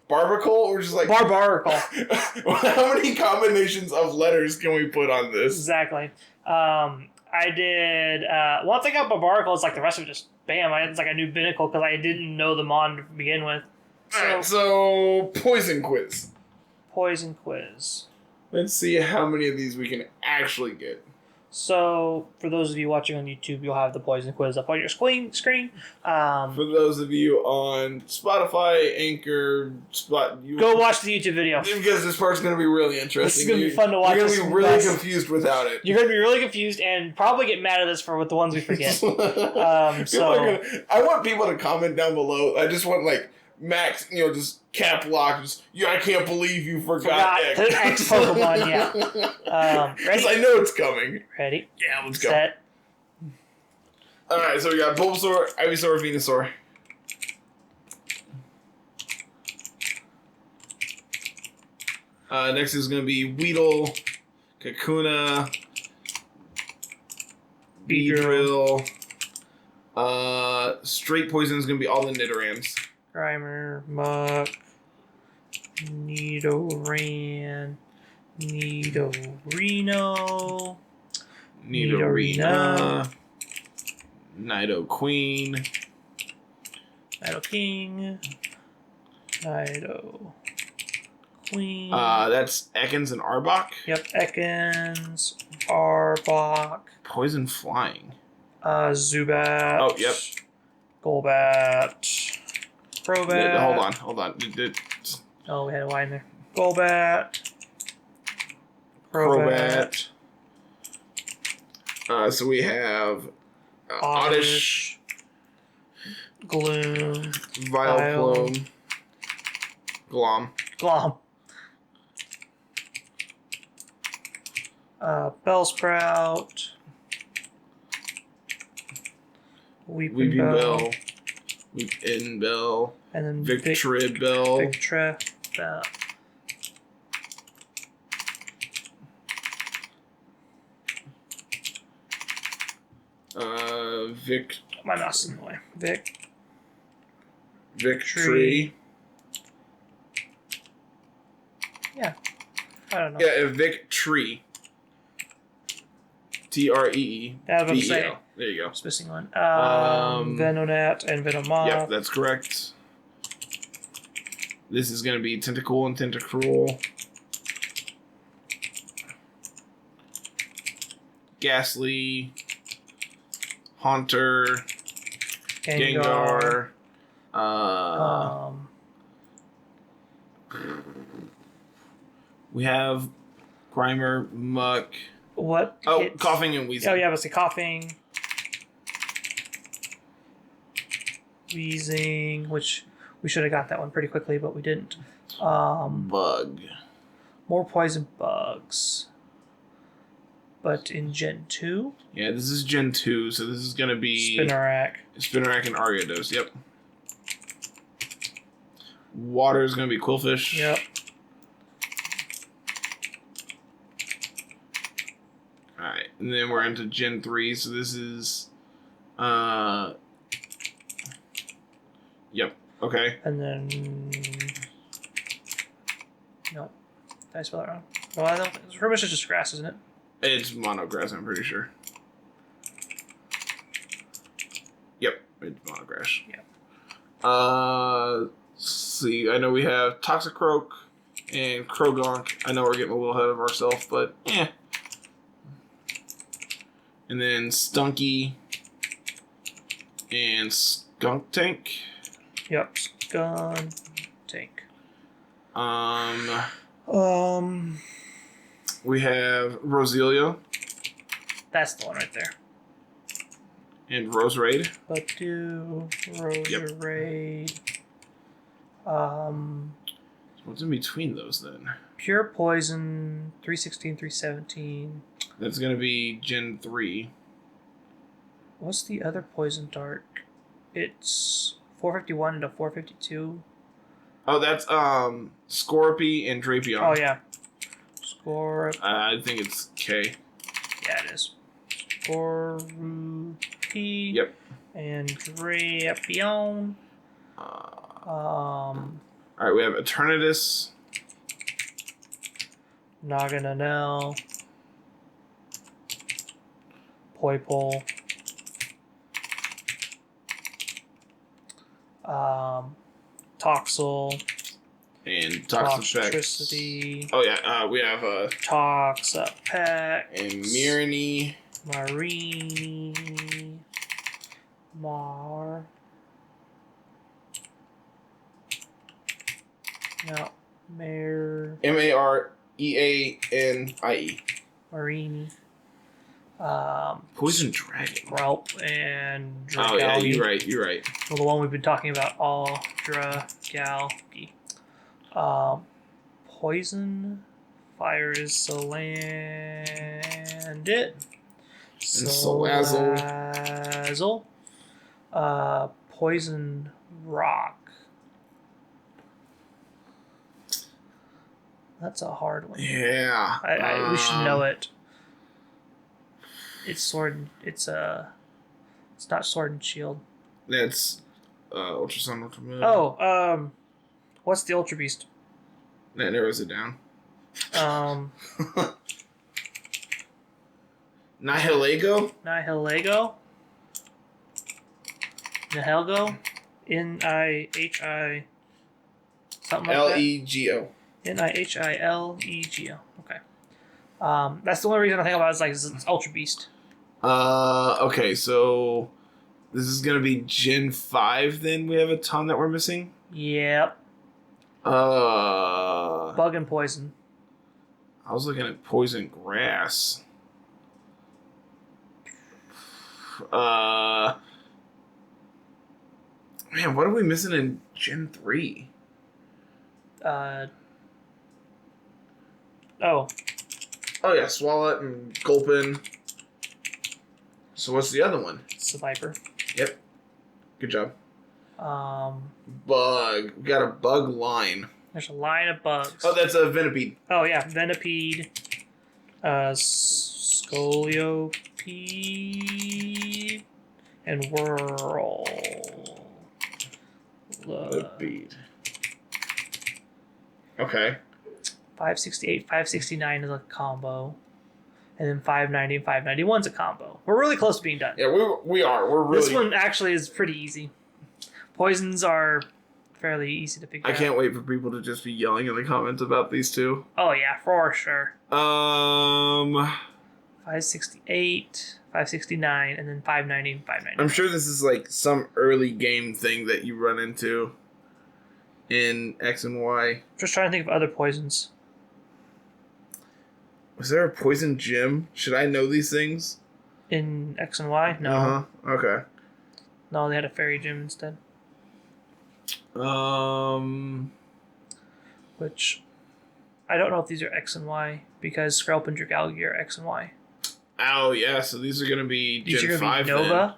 Barbacle, or just like Barbaracle. How many combinations of letters can we put on this? Exactly. I did. Once I got Barbaracle, it's like the rest of it just bam. It's like I knew Binnacle because I didn't know the Mon to begin with. Alright, so poison quiz. Poison quiz. Let's see how many of these we can actually get. So, for those of you watching on YouTube, you'll have the poison quiz up on your screen. For those of you on Spotify, Anchor, go watch the YouTube video. Because this part's going to be really interesting. This is going to be fun to watch. You're going to be really confused without it. You're going to be really confused and probably get mad at us for the ones we forget. I want people to comment down below. I just want Max, just cap lock. I can't believe you forgot X. The X Pokemon, yeah. Ready? I know it's coming. Ready? Yeah, let's go. Set. Alright, so we got Bulbasaur, Ivysaur, Venusaur. Next is going to be Weedle, Kakuna, Beedrill. Straight poison is going to be all the Nidorans. Grimer, Muck, Nidoran, Nidorino, Nidorina, Nidoqueen, Nidoking, Nidoqueen. That's Ekans and Arbok. Yep, Ekans, Arbok. Poison flying. Zubat. Oh, yep. Golbat. Crobat. Hold on. Oh, we had a Y in there. Golbat. Crobat. So we have Oddish, Gloom, Vileplume, Glom. Bellsprout, Weeping Bell, Weepinbell, and then Victreebel, Victreebel. My mouse is in the way. Victory. Yeah. I don't know. Yeah, Victree. Tree. I was about to say. There you go. It's missing one. Venonat and Venomoth. Yep, that's correct. This is going to be Tentacool and Tentacruel. Ghastly. Haunter. Gengar. We have Grimer, Muck. What? Oh, Coughing and Wheezing. Oh, yeah, let's see. Coughing. Wheezing, which we should have got that one pretty quickly, but we didn't. Bug. More poison bugs. But in Gen 2? Yeah, this is Gen 2, so this is going to be... Spinarak and Gyarados, yep. Water is going to be Quillfish. Yep. Alright, and then we're into Gen 3, so this is... Yep, okay. And then... Nope. Did I spell that wrong? Well, I don't think... It's pretty much just grass, isn't it? It's monograss, I'm pretty sure. Yep, it's monograss. Yep. Let's see, I know we have Toxicroak and Croagunk. I know we're getting a little ahead of ourselves, but yeah. And then Stunky and Skunk Tank. Yep, Skunk Tank. We have Roselia That's the one right there. and Roserade. Batu, Roserade. What's in between those then? Pure Poison, 316, 317. That's gonna be Gen 3. What's the other Poison Dart? It's 451 to 452. Oh, that's Scorpy and Drapion. Oh, yeah. Scorpy. I think it's K. Yeah, it is. Scorpy. Yep. And Drapion. Alright, we have Eternatus. Naganadel. Poipole. Toxel. And Toxapex. Toxtricity. Oh yeah, we have Toxapex. and Mirini. Marini. No. Mareanie. Marini. Poison Dragon. Ralp and Dragalge. Oh yeah, you're right. Well, the one we've been talking about, all Dragalge. Poison, Fire is Salandit. Salazzle. Poison Rock. That's a hard one. Yeah. We should know it. It's sword. It's not sword and shield. That's Ultra Sun, Ultra Moon. Oh, what's the Ultra Beast? That narrows it down. Nihilego? Nihilego. Nihi. Something like Lego. that. Nihilego. Okay. That's the only reason I think about it is it's Ultra Beast. Okay, so this is gonna be Gen 5 then we have a ton that we're missing? Yep. Bug and Poison. I was looking at Poison Grass. Man, what are we missing in Gen 3? Oh, yeah, Swalot and Gulpin. So what's the other one? it's the Viper. Yep. Good job. There's Bug. We got a bug line. a line of bugs. Oh, that's a Venipede. Oh, yeah. Venipede. Scolipede. And Whirl. Venipede. Okay. 568, 569 is a combo. And then 590 and 591 is a combo. We're really close to being done. Yeah, we are. We're really... This one actually is pretty easy. Poisons are fairly easy to figure out. I can't wait for people to just be yelling in the comments about these two. Oh, yeah, for sure. 568, 569, and then 590 and 590. I'm sure this is like some early game thing that you run into in X and Y. Just trying to think of other poisons. Was there a poison gym? Should I know these things? In X and Y? No. Uh-huh. Okay. No, they had a fairy gym instead. Which, I don't know if these are X and Y, because Skrelp and Dragalge are X and Y. Oh, yeah, so these are going to be These Gen are 5 be Nova.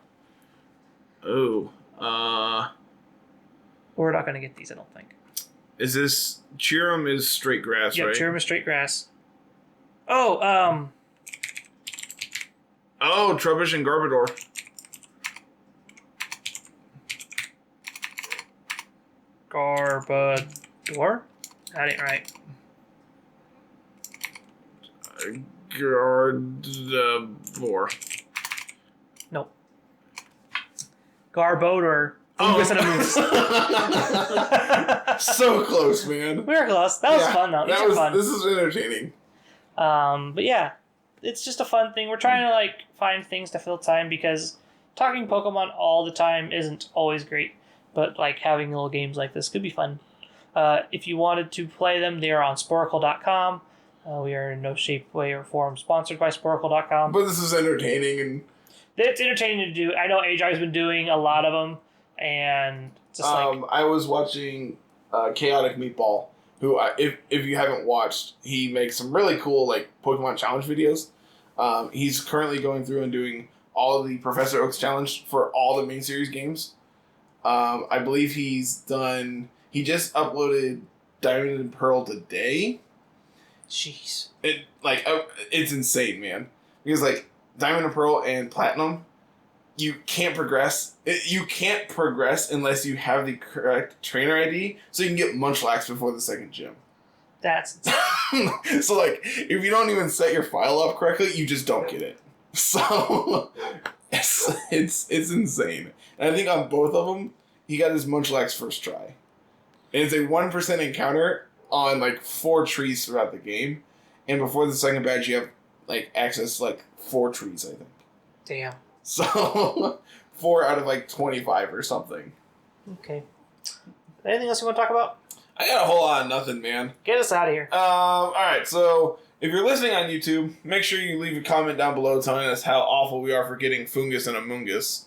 then. Oh. We're not going to get these, I don't think. Is this... Cheerum is straight grass, right? Yeah, Cheerum is straight grass. Oh, Oh, Trubbish and Garbodor. Garbodor? That ain't right. Garbodor. Nope. Garbodor. Fungus and a moose. So close, man. We were close. That was fun, though. These are fun. This is entertaining. But yeah, it's just a fun thing. We're trying to like find things to fill time because talking Pokemon all the time isn't always great. But like having little games like this could be fun. If you wanted to play them, they are on Sporkle.com. We are in no shape, way, or form sponsored by Sporkle.com. But this is entertaining and it's entertaining to do. I know AJ's been doing a lot of them, and just I was watching Chaotic Meatball, who if you haven't watched, he makes some really cool like Pokemon challenge videos. He's currently going through and doing all of the Professor Oak's challenge for all the main series games. I believe he just uploaded Diamond and Pearl today. jeez. It's insane, man. Because like Diamond and Pearl and Platinum, you can't progress. You can't progress unless you have the correct trainer ID, so you can get Munchlax before the second gym. That's So like, if you don't even set your file up correctly, you just don't get it. So it's insane. And I think on both of them, he got his Munchlax first try. And it's a 1% encounter on like 4 trees throughout the game. And before the second badge, you have like access to like 4 trees, I think. damn. So 4 out of like 25 or something. Okay. Anything else you want to talk about? I got a whole lot of nothing, man. Get us out of here. Alright, so if you're listening on YouTube, make sure you leave a comment down below telling us how awful we are for getting Fungus and Amoongus.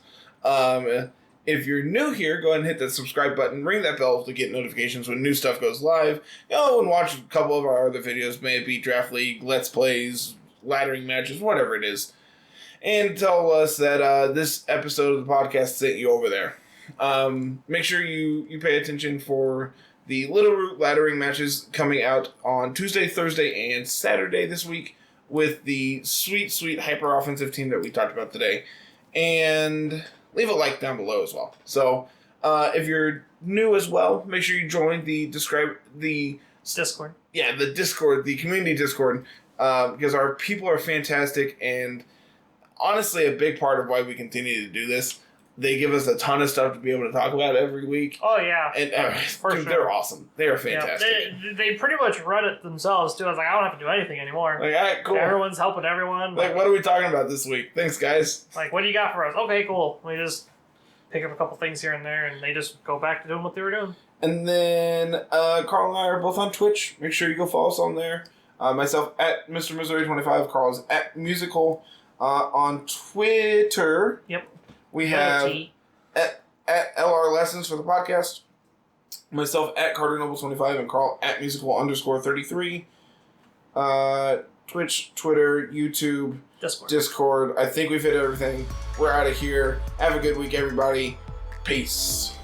If you're new here, go ahead and hit that subscribe button, ring that bell to get notifications when new stuff goes live. Go and watch a couple of our other videos, may it be Draft League, Let's Plays, laddering matches, whatever it is. And tell us that this episode of the podcast sent you over there. Make sure you pay attention for the Littleroot Laddering matches coming out on Tuesday, Thursday, and Saturday this week with the sweet, sweet hyper-offensive team that we talked about today. And leave a like down below as well. So, if you're new as well, make sure you join the Discord. Yeah, the Discord, the community Discord, because our people are fantastic and honestly a big part of why we continue to do this. They give us a ton of stuff to be able to talk about every week. Oh, yeah. And For dude, sure. they're awesome. They are fantastic. Yeah, they pretty much run it themselves, too. I was like, I don't have to do anything anymore. Like, all right, cool. Everyone's helping everyone. Like, what are we talking about this week? Thanks, guys. Like, what do you got for us? Okay, cool. We just pick up a couple things here and there, and they just go back to doing what they were doing. And then Carl and I are both on Twitch. Make sure you go follow us on there. Myself at Mr. Missouri25. Carl's at Musical. On Twitter, Yep. We have at LR Lessons for the podcast. Myself at Carter Noble25 and Carl at Musical_33. Twitch, Twitter, YouTube, Discord. I think we've hit everything. We're out of here. Have a good week, everybody. Peace.